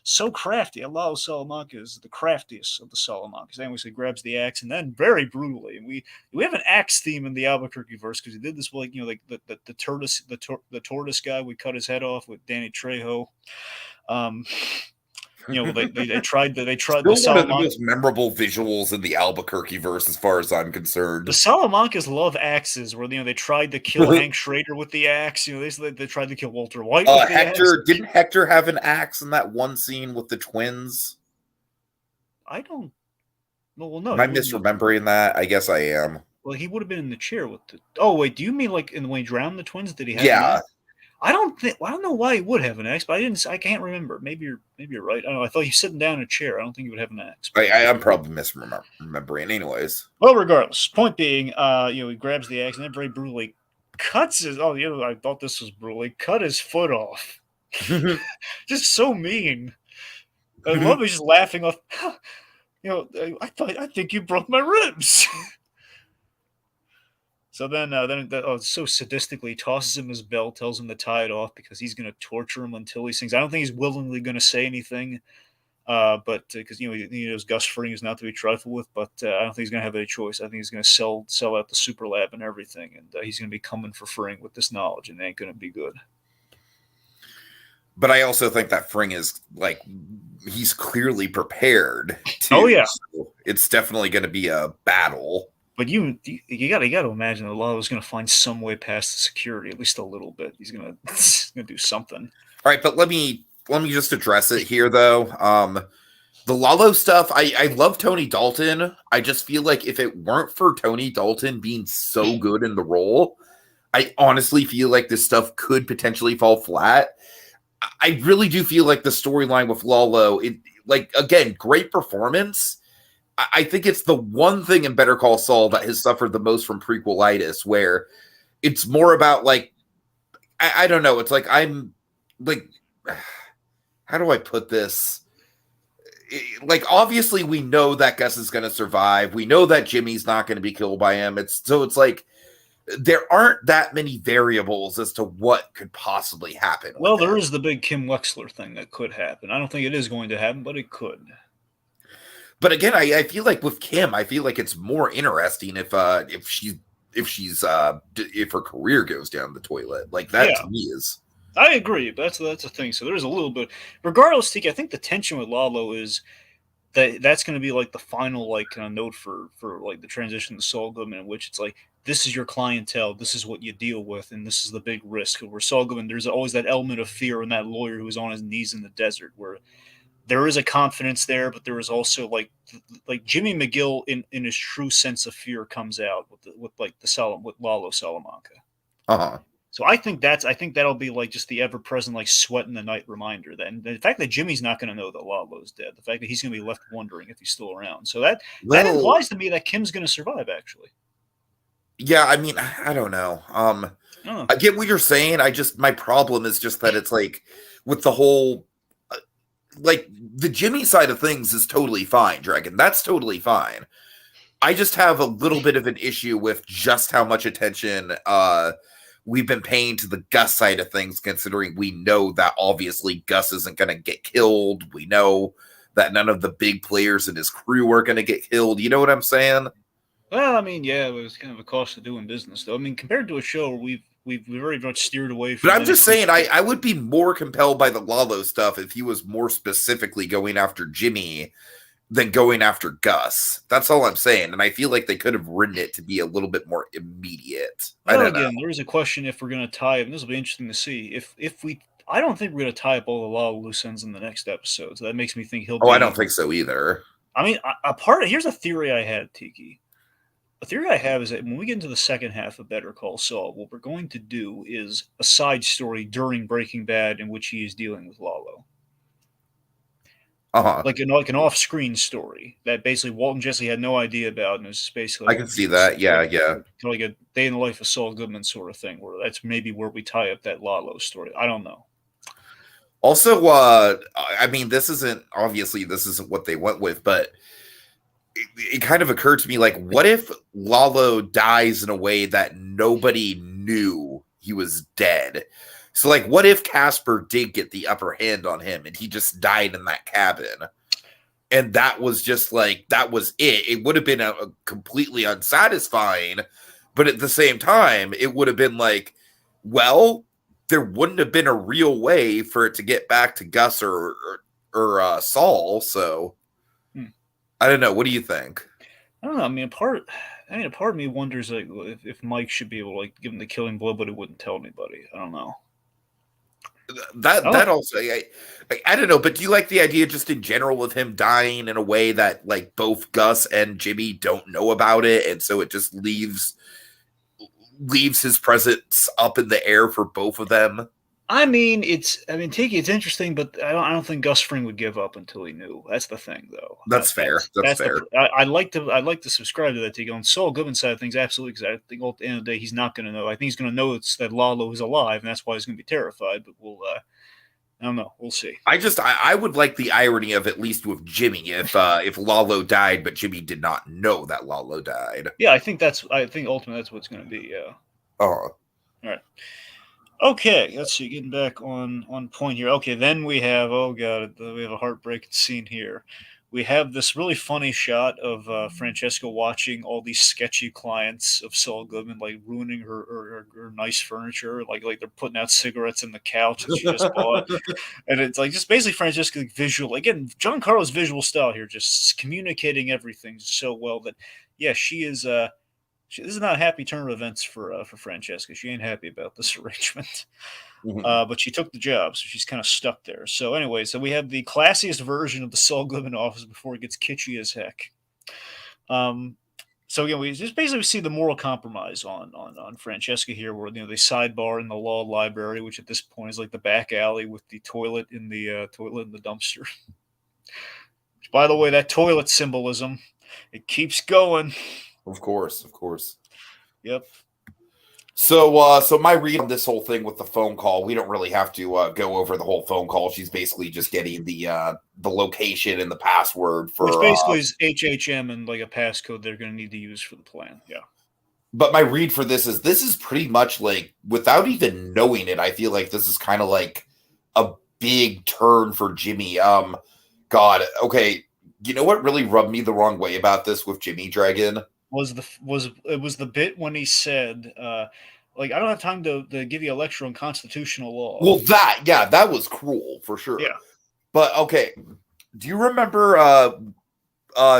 so crafty. Lalo Salamanca is the craftiest of the Salamancas. Anyways, he grabs the axe and then very brutally. And we have an axe theme in the Albuquerque verse because he did this with, like, like the tortoise guy. We cut his head off with Danny Trejo. Um, they tried the Still one of the Salamanca. most memorable visuals in the Albuquerque verse, as far as I'm The concerned. Salamancas love axes. Where they tried to kill Hank Schrader with the axe. They tried to kill Walter White with the axe. Hector didn't Hector have an axe in that one scene with the twins? I don't. Well, no, Am he I wouldn't have. misremembering that? I guess I am. Well, he would have been in the chair with the. Oh wait, do you mean like when he drowned the twins? Did he have an Yeah, axe? I don't think. Well, I don't know why he would have an axe, but I didn't. I can't remember. Maybe you're right. I don't know. I thought he was sitting down in a chair. I don't think he would have an axe. I'm probably misremembering. Anyways, Well, regardless, point being, he grabs the axe and then very brutally cuts his. Oh, I thought this was brutal. He cut his foot off. Just so mean. I love he's just laughing off. I think you broke my ribs. So so sadistically tosses him his belt, tells him to tie it off because he's going to torture him until he sings. I don't think he's willingly going to say anything, but because he knows Gus Fring is not to be trifled with. But I don't think he's going to have any choice. I think he's going to sell out the Super Lab and everything, and he's going to be coming for Fring with this knowledge, and it ain't going to be good. but I also think that Fring is like he's clearly prepared to. Oh yeah, so it's definitely going to be a battle. but you got to imagine that Lalo's going to find some way past the security, at least a little bit. He's going to do something. All right, but let me just address it here though. The Lalo stuff, I love Tony Dalton. I just feel like if it weren't for Tony Dalton being so good in the role, I honestly feel like this stuff could potentially fall flat. I really do feel like the storyline with Lalo, again, great performance. I think it's the one thing in Better Call Saul that has suffered the most from prequelitis, where it's more about like, I don't know. It's like, I'm like, how do I put this? Like, obviously we know that Gus is going to survive. We know that Jimmy's not going to be killed by him. It's like, there aren't that many variables as to what could possibly happen. Well, there is the big Kim Wexler thing that could happen. I don't think it is going to happen, but it could. But again, I feel like with Kim, I feel like it's more interesting if her career goes down the toilet. Like that to me is. I agree, but that's the thing. So there's a little bit. Regardless, Tiki, I think the tension with Lalo is that's going to be like the final like kind of note for like the transition to Saul Goodman, in which it's like, this is your clientele, this is what you deal with, and this is the big risk. Where Saul Goodman, there's always that element of fear in that lawyer who is on his knees in the desert, where there is a confidence there, but there is also like Jimmy McGill in his true sense of fear comes out with Lalo Salamanca. Uh-huh. So I think that'll be like just the ever present like sweat in the night reminder. That, and the fact that Jimmy's not going to know that Lalo's dead, the fact that he's going to be left wondering if he's still around. So that implies to me that Kim's going to survive. Actually. Yeah, I mean, I don't know. I get what you're saying. My problem is just that it's like with the whole, like the Jimmy side of things is totally fine, Dragon. That's totally fine. I just have a little bit of an issue with just how much attention we've been paying to the Gus side of things, considering we know that obviously Gus isn't going to get killed. We know that none of the big players in his crew are going to get killed. You know what I'm saying? Well, I mean, yeah, it was kind of a cost of doing business, though. I mean, compared to a show where we've very much steered away from. But I'm just saying, I would be more compelled by the Lalo stuff if he was more specifically going after Jimmy than going after Gus. That's all I'm saying. And I feel like they could have written it to be a little bit more immediate. Well, again, there is a question if we're going to tie up, and this will be interesting to see. I don't think we're going to tie up all the Lalo loose ends in the next episode. So that makes me think he'll. I don't think so either. I mean, here's a theory I had, Tiki. a theory I have is that when we get into the second half of Better Call Saul, what we're going to do is a side story during Breaking Bad in which he is dealing with Lalo. Uh-huh. Like an off-screen story that basically Walt and Jesse had no idea about, and it's basically I can see that. Yeah, yeah. like a day in the life of Saul Goodman sort of thing, where that's maybe where we tie up that Lalo story. I don't know. Also, I mean, this isn't what they went with, but it kind of occurred to me, like, what if Lalo dies in a way that nobody knew he was dead? So, like, what if Casper did get the upper hand on him and he just died in that cabin? And that was just like, that was it. It would have been a completely unsatisfying, but at the same time, it would have been like, well, there wouldn't have been a real way for it to get back to Gus or Saul. So I don't know. What do you think? I don't know. I mean, a part of me wonders like if Mike should be able to like give him the killing blow, but he wouldn't tell anybody. I don't know. That also, I don't know, but do you like the idea just in general of him dying in a way that like both Gus and Jimmy don't know about it, and so it just leaves his presence up in the air for both of them? Tiki, it's interesting, but I don't think Gus Fring would give up until he knew. That's the thing, though. That's fair. That's fair. I'd like to subscribe to that, Tiki. On Saul Goodman's side of things, absolutely, because I think at the end of the day, he's not going to know. I think he's going to know that Lalo is alive, and that's why he's going to be terrified. But I don't know. We'll see. I would like the irony of, at least with Jimmy, if Lalo died, but Jimmy did not know that Lalo died. Yeah, I think ultimately that's what it's going to be. Yeah. Oh. All right. Okay, let's see. Getting back on point here. Okay, then we have we have a heartbreaking scene here. We have this really funny shot of Francesca watching all these sketchy clients of Saul Goodman, like ruining her nice furniture, like they're putting out cigarettes in the couch that she just bought, and it's like just basically Francesca like, visual. Again, Giancarlo's visual style here, just communicating everything so well that she is. This is not a happy turn of events for Francesca. She ain't happy about this arrangement. But she took the job, so she's kind of stuck there. So anyway, so we have the classiest version of the Saul Goodman office before it gets kitschy as heck. So again, we just basically see the moral compromise on Francesca here, where they sidebar in the law library, which at this point is like the back alley with the toilet in the dumpster. Which, by the way, that toilet symbolism, it keeps going. Of course. Yep. So my read on this whole thing with the phone call, we don't really have to go over the whole phone call. She's basically just getting the location and the password for, which basically is HHM and like a passcode they're going to need to use for the plan. Yeah. But my read for this is pretty much like, without even knowing it, I feel like this is kind of like a big turn for Jimmy. God, okay. You know what really rubbed me the wrong way about this with Jimmy Dragon? It was the bit when he said, I don't have time to give you a lecture on constitutional law. Well, that was cruel for sure. Yeah. But okay, do you remember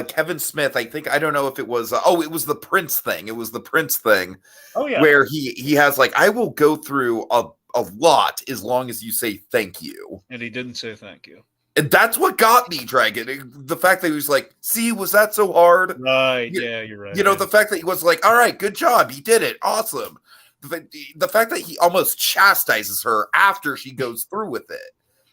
Kevin Smith? I don't know if it was it was the Prince thing. It was the Prince thing. Oh yeah. Where he has like, I will go through a lot as long as you say thank you. And he didn't say thank you. And that's what got me, Dragon. The fact that he was like, see, was that so hard? Right, yeah, you're right. The fact that he was like, all right, good job. You did it. Awesome. The fact that he almost chastises her after she goes through with it.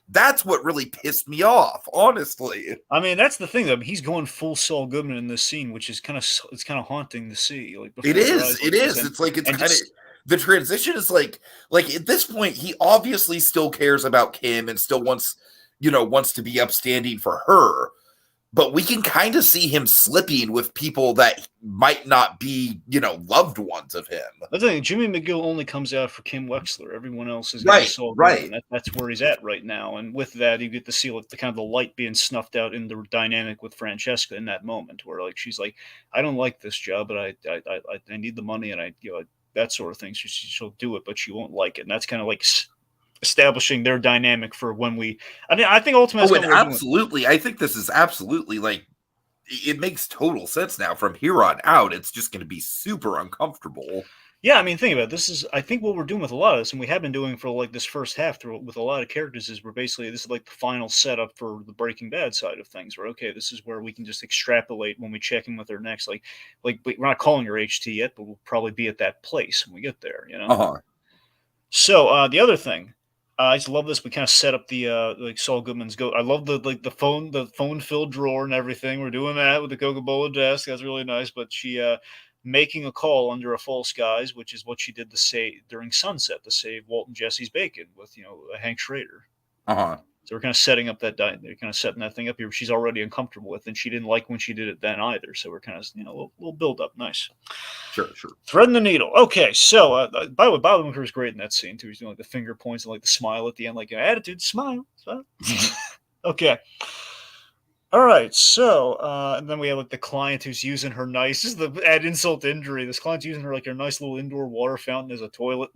That's what really pissed me off, honestly. I mean, that's the thing, though. He's going full Saul Goodman in this scene, which is kind of haunting to see. Like, it is. It's like, it's kind of, the transition is like at this point, he obviously still cares about Kim and still wants to be upstanding for her, but we can kind of see him slipping with people that might not be, loved ones of him. I think Jimmy McGill only comes out for Kim Wexler. Everyone else is right. That's where he's at right now. And with that, you get to see like the kind of the light being snuffed out in the dynamic with Francesca in that moment, where like she's like, I don't like this job, but I need the money, and that sort of thing. She'll do it, but she won't like it. And that's kind of like establishing their dynamic for when I think ultimately. Absolutely. I think this is absolutely like, it makes total sense now. From here on out, it's just going to be super uncomfortable. Yeah, I mean, think about it. This is, I think, what we're doing with a lot of this, and we have been doing for like this first half through with a lot of characters. Is we're basically this is like the final setup for the Breaking Bad side of things. Where okay, this is where we can just extrapolate when we check in with her next. Like we're not calling her HT yet, but we'll probably be at that place when we get there. You know. Uh-huh. So the other thing, I just love this. We kind of set up the like Saul Goodman's go. I love the phone filled drawer and everything. We're doing that with the Coca Cola desk. That's really nice. But she making a call under a false guise, which is what she did to say during Sunset to save Walt and Jesse's bacon with Hank Schrader. Uh-huh. So we're kind of setting up that they're kind of setting that thing up here. She's already uncomfortable with, and she didn't like when she did it then either. So we're kind of a little build up, nice. Sure, sure. Threading the needle. Okay, so by the way, Bob Odenkirk is great in that scene too. He's doing like the finger points and like the smile at the end, like attitude, smile. Okay. All right, so and then we have like the client who's using her nice. This is the add insult to injury. This client's using her like her nice little indoor water fountain as a toilet.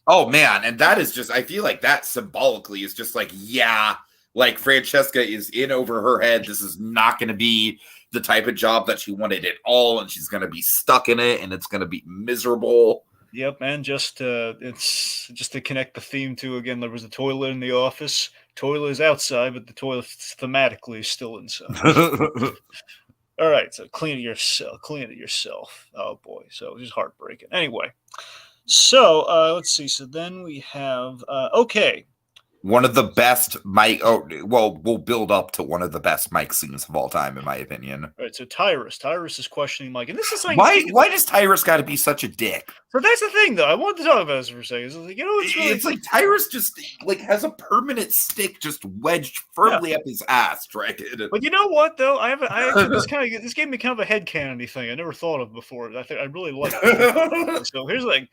Oh man, and that is just, I feel like that symbolically is just like, yeah, like Francesca is in over her head. This is not going to be the type of job that she wanted at all, and she's going to be stuck in it, and it's going to be miserable. Yep, and it's just to connect the theme to, again, there was a toilet in the office. Toilet is outside, but the toilet thematically is still inside. All right, so clean it yourself. Oh boy, so it was just heartbreaking. Anyway, so let's see. So then we have okay. One of the best Mike. Oh, well, we'll build up to one of the best Mike scenes of all time, in my opinion. All right, so Tyrus is questioning Mike, and this is like why does Tyrus got to be such a dick? So that's the thing, though. I wanted to talk about this for a second. It's like, it's like Tyrus just like has a permanent stick just wedged firmly up his ass, Dragon. But you know what, though? I actually this gave me kind of a headcanon-y thing I never thought of before. I think I really like it. So here's the thing.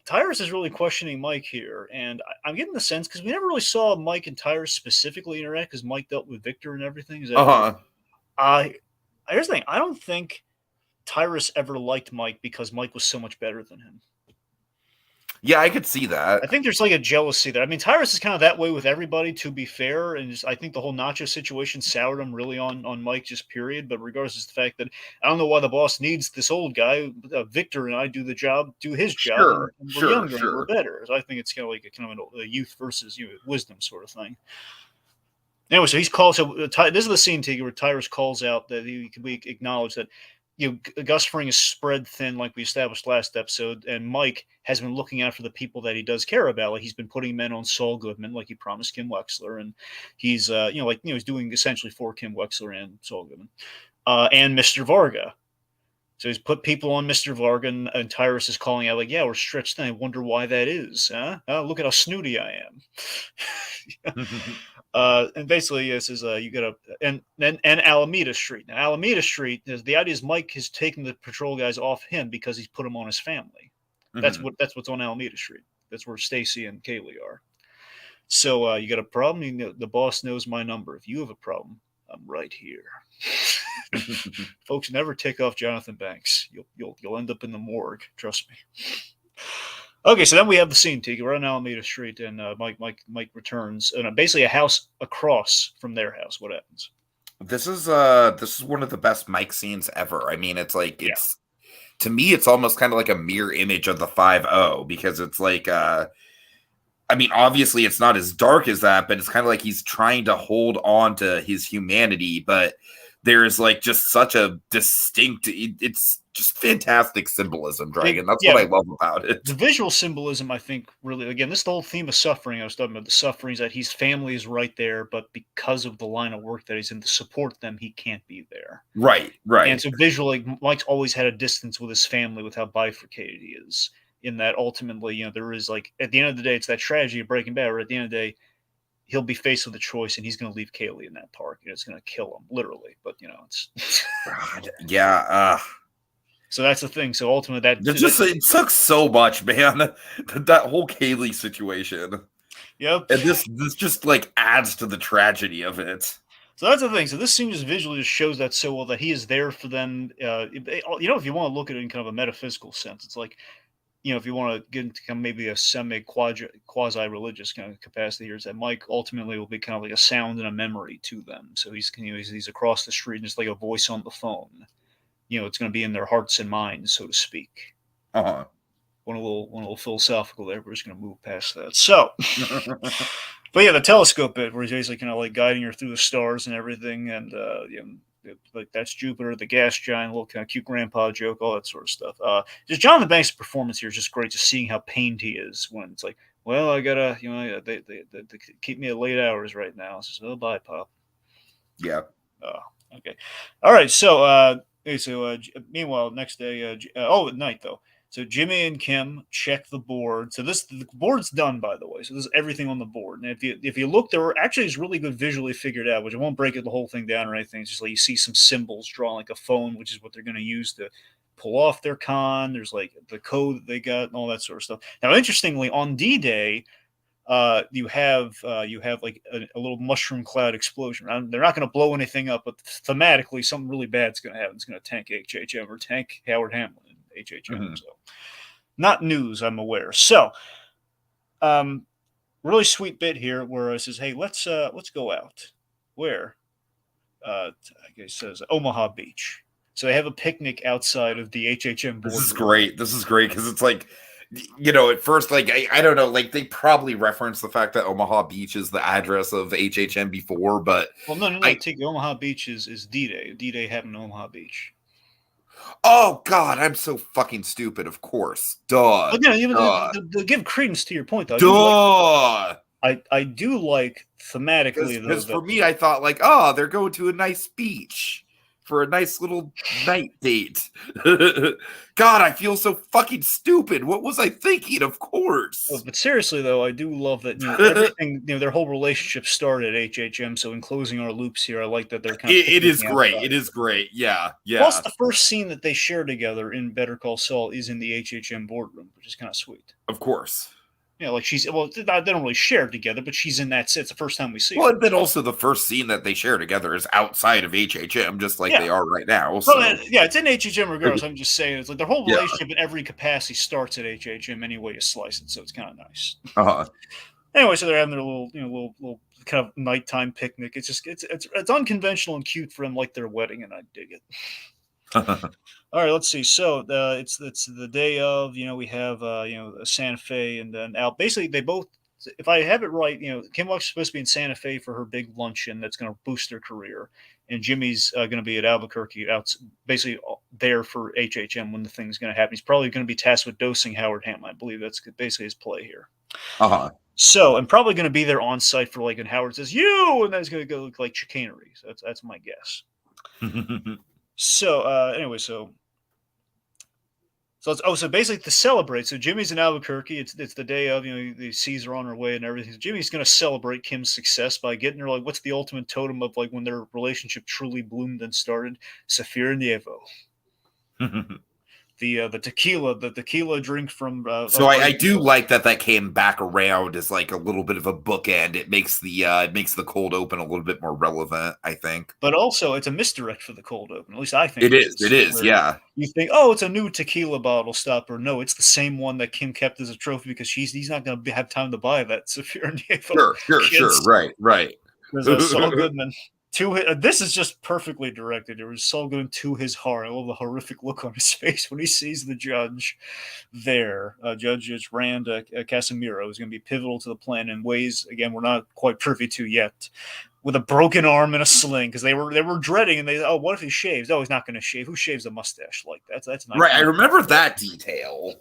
Tyrus is really questioning Mike here, and I'm getting the sense because we never really saw Mike and Tyrus specifically interact because Mike dealt with Victor and everything. Is that here's the thing. I don't think Tyrus ever liked Mike because Mike was so much better than him. Yeah, I could see that. I think there's like a jealousy there. I mean, Tyrus is kind of that way with everybody, to be fair, and I think the whole Nacho situation soured him really on Mike, just period. But regardless of the fact that I don't know why the boss needs this old guy, Victor and I do his job, and we're younger and we're better. So I think it's kind of like a youth versus wisdom sort of thing. Anyway, so he's called. So this is the scene, Tiki, where Tyrus calls out that we acknowledge that Gus Fring is spread thin, like we established last episode, and Mike has been looking out for the people that he does care about. Like he's been putting men on Saul Goodman, like he promised Kim Wexler, and he's he's doing essentially for Kim Wexler and Saul Goodman, and Mr. Varga. So he's put people on Mr. Varga, and Tyrus is calling out like, "Yeah, we're stretched thin. I wonder why that is. Huh? Look at how snooty I am." And basically, this is you got and Alameda Street. Now, Alameda Street, the idea is Mike has taken the patrol guys off him because he's put them on his family. Mm-hmm. That's what's on Alameda Street. That's where Stacy and Kaylee are. So you got a problem. The boss knows my number. If you have a problem, I'm right here. Folks, never take off Jonathan Banks. You'll end up in the morgue. Trust me. Okay, so then we have the scene, Tiki. We're on Alameda Street, and Mike returns, and basically a house across from their house. What happens? This is one of the best Mike scenes ever. I mean, it's like to me, it's almost kind of like a mirror image of the 5-0 because it's like, I mean, obviously it's not as dark as that, but it's kind of like he's trying to hold on to his humanity, but there's like just such a distinct, it's just fantastic symbolism, Dragon. That's what I love about it. The visual symbolism, I think, really, again, this is the whole theme of suffering. I was talking about the sufferings that his family is right there, but because of the line of work that he's in to support them, he can't be there. Right. And so visually, Mike's always had a distance with his family with how bifurcated he is. In that ultimately, there is like, at the end of the day, it's that tragedy of Breaking Bad, where at the end of the day, he'll be faced with a choice, and he's going to leave Kaylee in that park. It's going to kill him, literally. But it's So that's the thing. So ultimately, it sucks so much, man. That whole Kaylee situation. Yep. And this just like adds to the tragedy of it. So that's the thing. So this scene just visually just shows that so well, that he is there for them. If you want to look at it in kind of a metaphysical sense, it's like, if you want to get into kind of maybe a quasi-religious kind of capacity here, is that Mike ultimately will be kind of like a sound and a memory to them. So he's across the street, and it's like a voice on the phone. It's going to be in their hearts and minds, so to speak. Uh-huh. One a little philosophical there. We're just going to move past that. So, but yeah, the telescope bit where he's basically kind of like guiding her through the stars and everything, and like that's Jupiter, the gas giant, little kind of cute grandpa joke, all that sort of stuff. Just Jonathan Banks' performance here is just great. Just seeing how pained he is when it's like, well, I gotta, they keep me at late hours right now. It's just, oh, bye, Pop. Yeah. Okay. All right. So, meanwhile, next day, at night though. So Jimmy and Kim check the board. So the board's done, by the way. So this is everything on the board. And if you look, there actually is really good visually figured out, which I won't break it the whole thing down or anything. It's just like you see some symbols drawn like a phone, which is what they're going to use to pull off their con. There's like the code that they got and all that sort of stuff. Now, interestingly, on D-Day, you have like a little mushroom cloud explosion. They're not going to blow anything up, but thematically, something really bad's going to happen. It's going to tank HHM or tank Howard Hamlin in HHM. Mm-hmm. So, not news, I'm aware. So, really sweet bit here where it says, "Hey, let's go out." Where? I guess it says Omaha Beach. So they have a picnic outside of the HHM board. This is great. This is great because it's like, at first, like, I don't know, like, they probably reference the fact that Omaha Beach is the address of HHM before, but... Well, no, Omaha Beach is D-Day. D-Day happened in Omaha Beach. Oh, God, I'm so fucking stupid, of course. Duh. To give credence to your point, though. Duh! I do like thematically, because for me, I thought, like, oh, they're going to a nice beach for a nice little night date. God, I feel so fucking stupid. What was I thinking? Of course. But seriously, though, I do love that everything, their whole relationship started at HHM. So in closing our loops here, I like that they're kind of. It is great. It is great. Yeah. Plus, the first scene that they share together in Better Call Saul is in the HHM boardroom, which is kind of sweet. Of course. Like they don't really share together, but she's in that set. It's the first time we see her. Well, and then also the first scene that they share together is outside of HHM, just like they are right now. So. Well, it's in HHM regardless. I'm just saying, it's like their whole relationship in every capacity starts at HHM any way you slice it, so it's kind of nice. Anyway, so they're having their little kind of nighttime picnic. It's just it's unconventional and cute for them, like their wedding, and I dig it. All right, let's see. So it's the day of, we have Santa Fe and then Al. Basically, they both, if I have it right, Kim Walker's supposed to be in Santa Fe for her big luncheon that's going to boost her career, and Jimmy's going to be at Albuquerque, basically there for HHM when the thing's going to happen. He's probably going to be tasked with dosing Howard Hamlin. I believe that's basically his play here. So I'm probably going to be there on site for and Howard says you, and then it's going to go look like chicanery. So that's my guess. So anyway, so basically to celebrate. So Jimmy's in Albuquerque. It's the day of, the seas are on her way and everything. So Jimmy's going to celebrate Kim's success by getting her what's the ultimate totem of when their relationship truly bloomed and started? Saphir Nievo. The tequila drink from. So I do like that came back around as like a little bit of a bookend. It makes the cold open a little bit more relevant, I think. But also, it's a misdirect for the cold open. At least I think it is. It is. Yeah. You think, oh, it's a new tequila bottle stopper. No, it's the same one that Kim kept as a trophy because he's not going to have time to buy that. Saphir Nievo. Sure. Right. There's Saul Goodman. This is just perfectly directed. It was Saul Goodman to his heart. I love the horrific look on his face when he sees the judge there. Judge Rand Casimiro is going to be pivotal to the plan in ways, again, we're not quite privy to yet. With a broken arm and a sling, because they were dreading, and what if he shaves? Oh, he's not going to shave. Who shaves a mustache like that? That's not right. I remember that detail.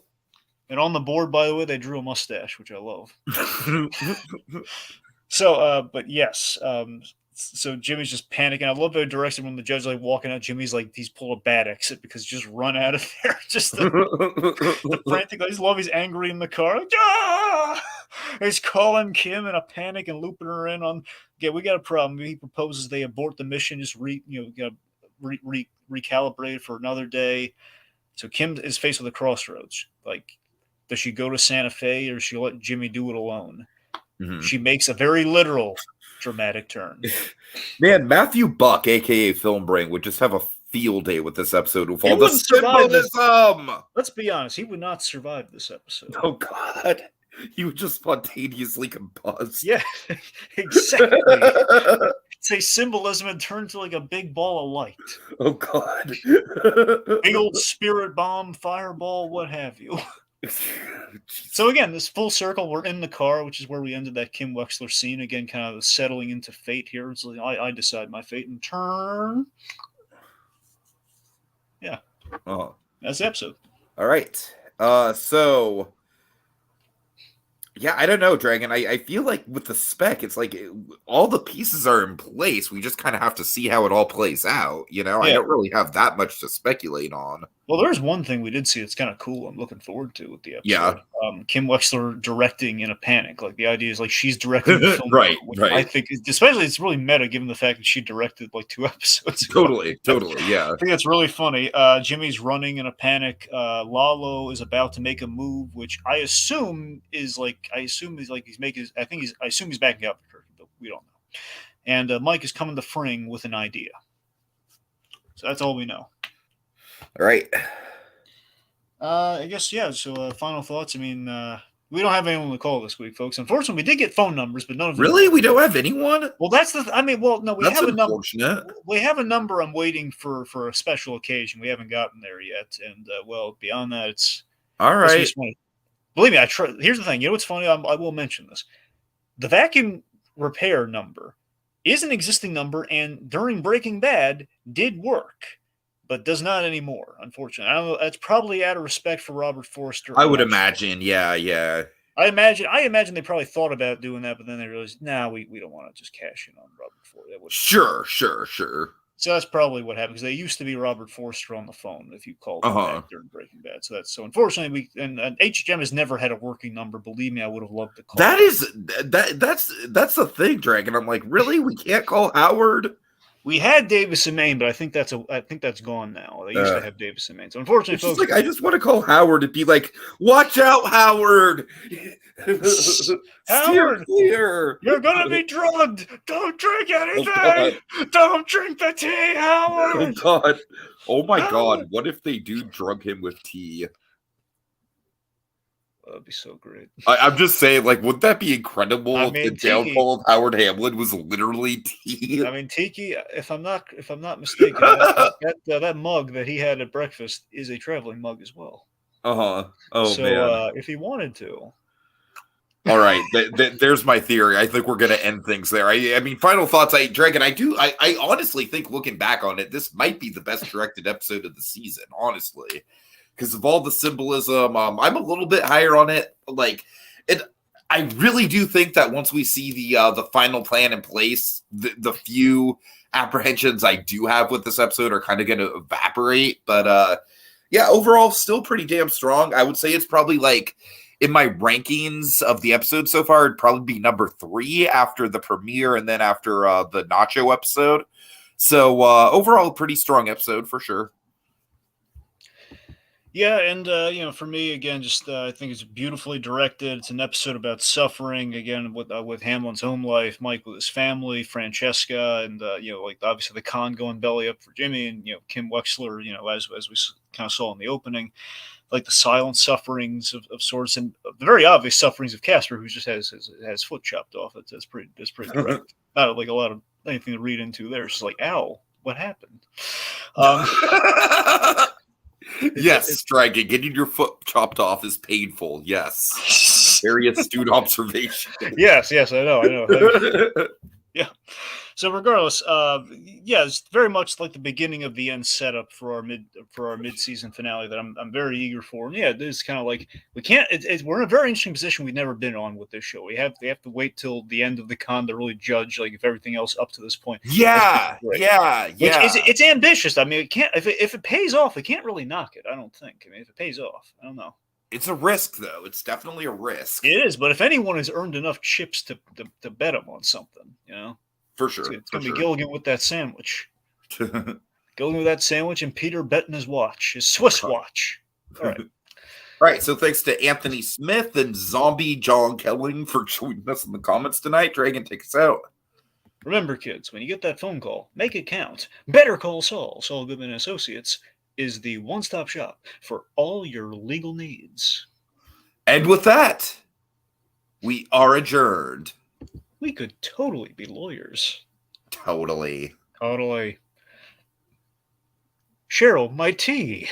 And on the board, by the way, they drew a mustache, which I love. So, but yes. So Jimmy's just panicking. I love the direction when the judge walking out. Jimmy's he's pulled a bad exit because just run out of there. Just the frantic. I just love he's angry in the car. He's calling Kim in a panic and looping her in on. Yeah, we got a problem. He proposes they abort the mission. Just recalibrate for another day. So Kim is faced with a crossroads. Does she go to Santa Fe or does she let Jimmy do it alone? Mm-hmm. She makes a very literal dramatic turn. Man, Matthew Buck, aka Film Brain, would just have a field day with this episode with all the symbolism. Let's be honest, he would not survive this episode. Oh God, he would just spontaneously combust. Yeah, exactly. Say symbolism and turn to a big ball of light. Oh God, big old spirit bomb, fireball, what have you. So again, this full circle, we're in the car, which is where we ended that Kim Wexler scene. Again, kind of settling into fate here. It's like, I decide my fate in turn. Yeah. Oh. That's the episode. All right. So yeah, I don't know, Dragon. I feel like with the spec, it's like all the pieces are in place. We just kind of have to see how it all plays out. You know, I Yeah. don't really have that much to speculate on. Well, there's one thing we did see that's kind of cool. I'm looking forward to with the episode. Yeah. Kim Wexler directing in a panic. Like the idea is like she's directing the film, Right, which right. I think, especially it's really meta given the fact that she directed like 2 episodes ago. Totally, yeah. I think that's really funny. Jimmy's running in a panic. Lalo is about to make a move, which I assume he's making. I assume he's backing out the curtain, but we don't know. And Mike is coming to Fring with an idea. So that's all we know. All right. I guess, yeah. So, final thoughts. I mean, we don't have anyone to call this week, folks. Unfortunately, we did get phone numbers, but none of them. Really? We don't have anyone? Well, that's the. No, we That's have a number. unfortunate. We have a number. I'm waiting for a special occasion. We haven't gotten there yet, and beyond that, it's all right. Believe me, here's the thing. You know what's funny? I will mention this. The vacuum repair number is an existing number, and during Breaking Bad did work. But does not anymore, unfortunately. I don't know. That's probably out of respect for Robert Forster. I would imagine, yeah. I imagine they probably thought about doing that, but then they realized, we don't want to just cash in on Robert Forster. Sure. So that's probably what happened, because they used to be Robert Forster on the phone if you called him back during Breaking Bad. So unfortunately, and HHM has never had a working number. Believe me, I would have loved to call. That's the thing, Dragon. I'm like, really? We can't call Howard? We had Davis and Maine, but I think that's gone now. They used to have Davis and Maine. So unfortunately, folks, like, I just want to call Howard and be like, "Watch out, Howard! Howard, clear. You're gonna be drugged. Don't drink anything. Don't drink the tea, Howard. Oh God! Oh my God! What if they do drug him with tea? That'd be so great. I'm just saying, like, wouldn't that be incredible? I mean, the downfall of Howard Hamlin was literally tea. I mean, Tiki, if I'm not mistaken, that mug that he had at breakfast is a traveling mug as well. Oh so, man! If he wanted to. All right, there's my theory. I think we're gonna end things there. I mean, final thoughts. Dragon. I honestly think, looking back on it, this might be the best directed episode of the season. Honestly. Because of all the symbolism, I'm a little bit higher on it. I really do think that once we see the final plan in place, the few apprehensions I do have with this episode are kind of going to evaporate. But yeah, overall, still pretty damn strong. I would say it's probably like in my rankings of the episode so far, it'd probably be number 3 after the premiere and then after the Nacho episode. So overall, pretty strong episode for sure. Yeah, and for me, again, just I think it's beautifully directed. It's an episode about suffering, again, with Hamlin's home life, Mike with his family, Francesca, and obviously the con going belly up for Jimmy, and Kim Wexler, as we kind of saw in the opening, like the silent sufferings of sorts, and the very obvious sufferings of Casper, who just has his foot chopped off. That's pretty direct. Not like a lot of anything to read into there. It's just like, ow, what happened? Yes, Dragon, getting your foot chopped off is painful. Yes. Very astute observation. Yes, I know. Yeah. So regardless, it's very much like the beginning of the end setup for our mid-season finale that I'm very eager for. And yeah, this is kind of like we're in a very interesting position we've never been on with this show. We have to wait till the end of the con to really judge like if everything else up to this point. Yeah. It's ambitious. I mean, it can't if it pays off, it can't really knock it. I don't think. I mean, if it pays off, I don't know. It's a risk, though. It's definitely a risk. It is, but if anyone has earned enough chips to bet him on something, For sure. It's going to be Gilligan with that sandwich. Gilligan with that sandwich and Peter betting his watch, his Swiss watch. All right. All right. So thanks to Anthony Smith and Zombie John Kelling for joining us in the comments tonight. Dragon, take us out. Remember, kids, when you get that phone call, make it count. Better Call Saul. Saul Goodman & Associates is the one-stop shop for all your legal needs. And with that, we are adjourned. We could totally be lawyers. Totally. Cheryl, my tea.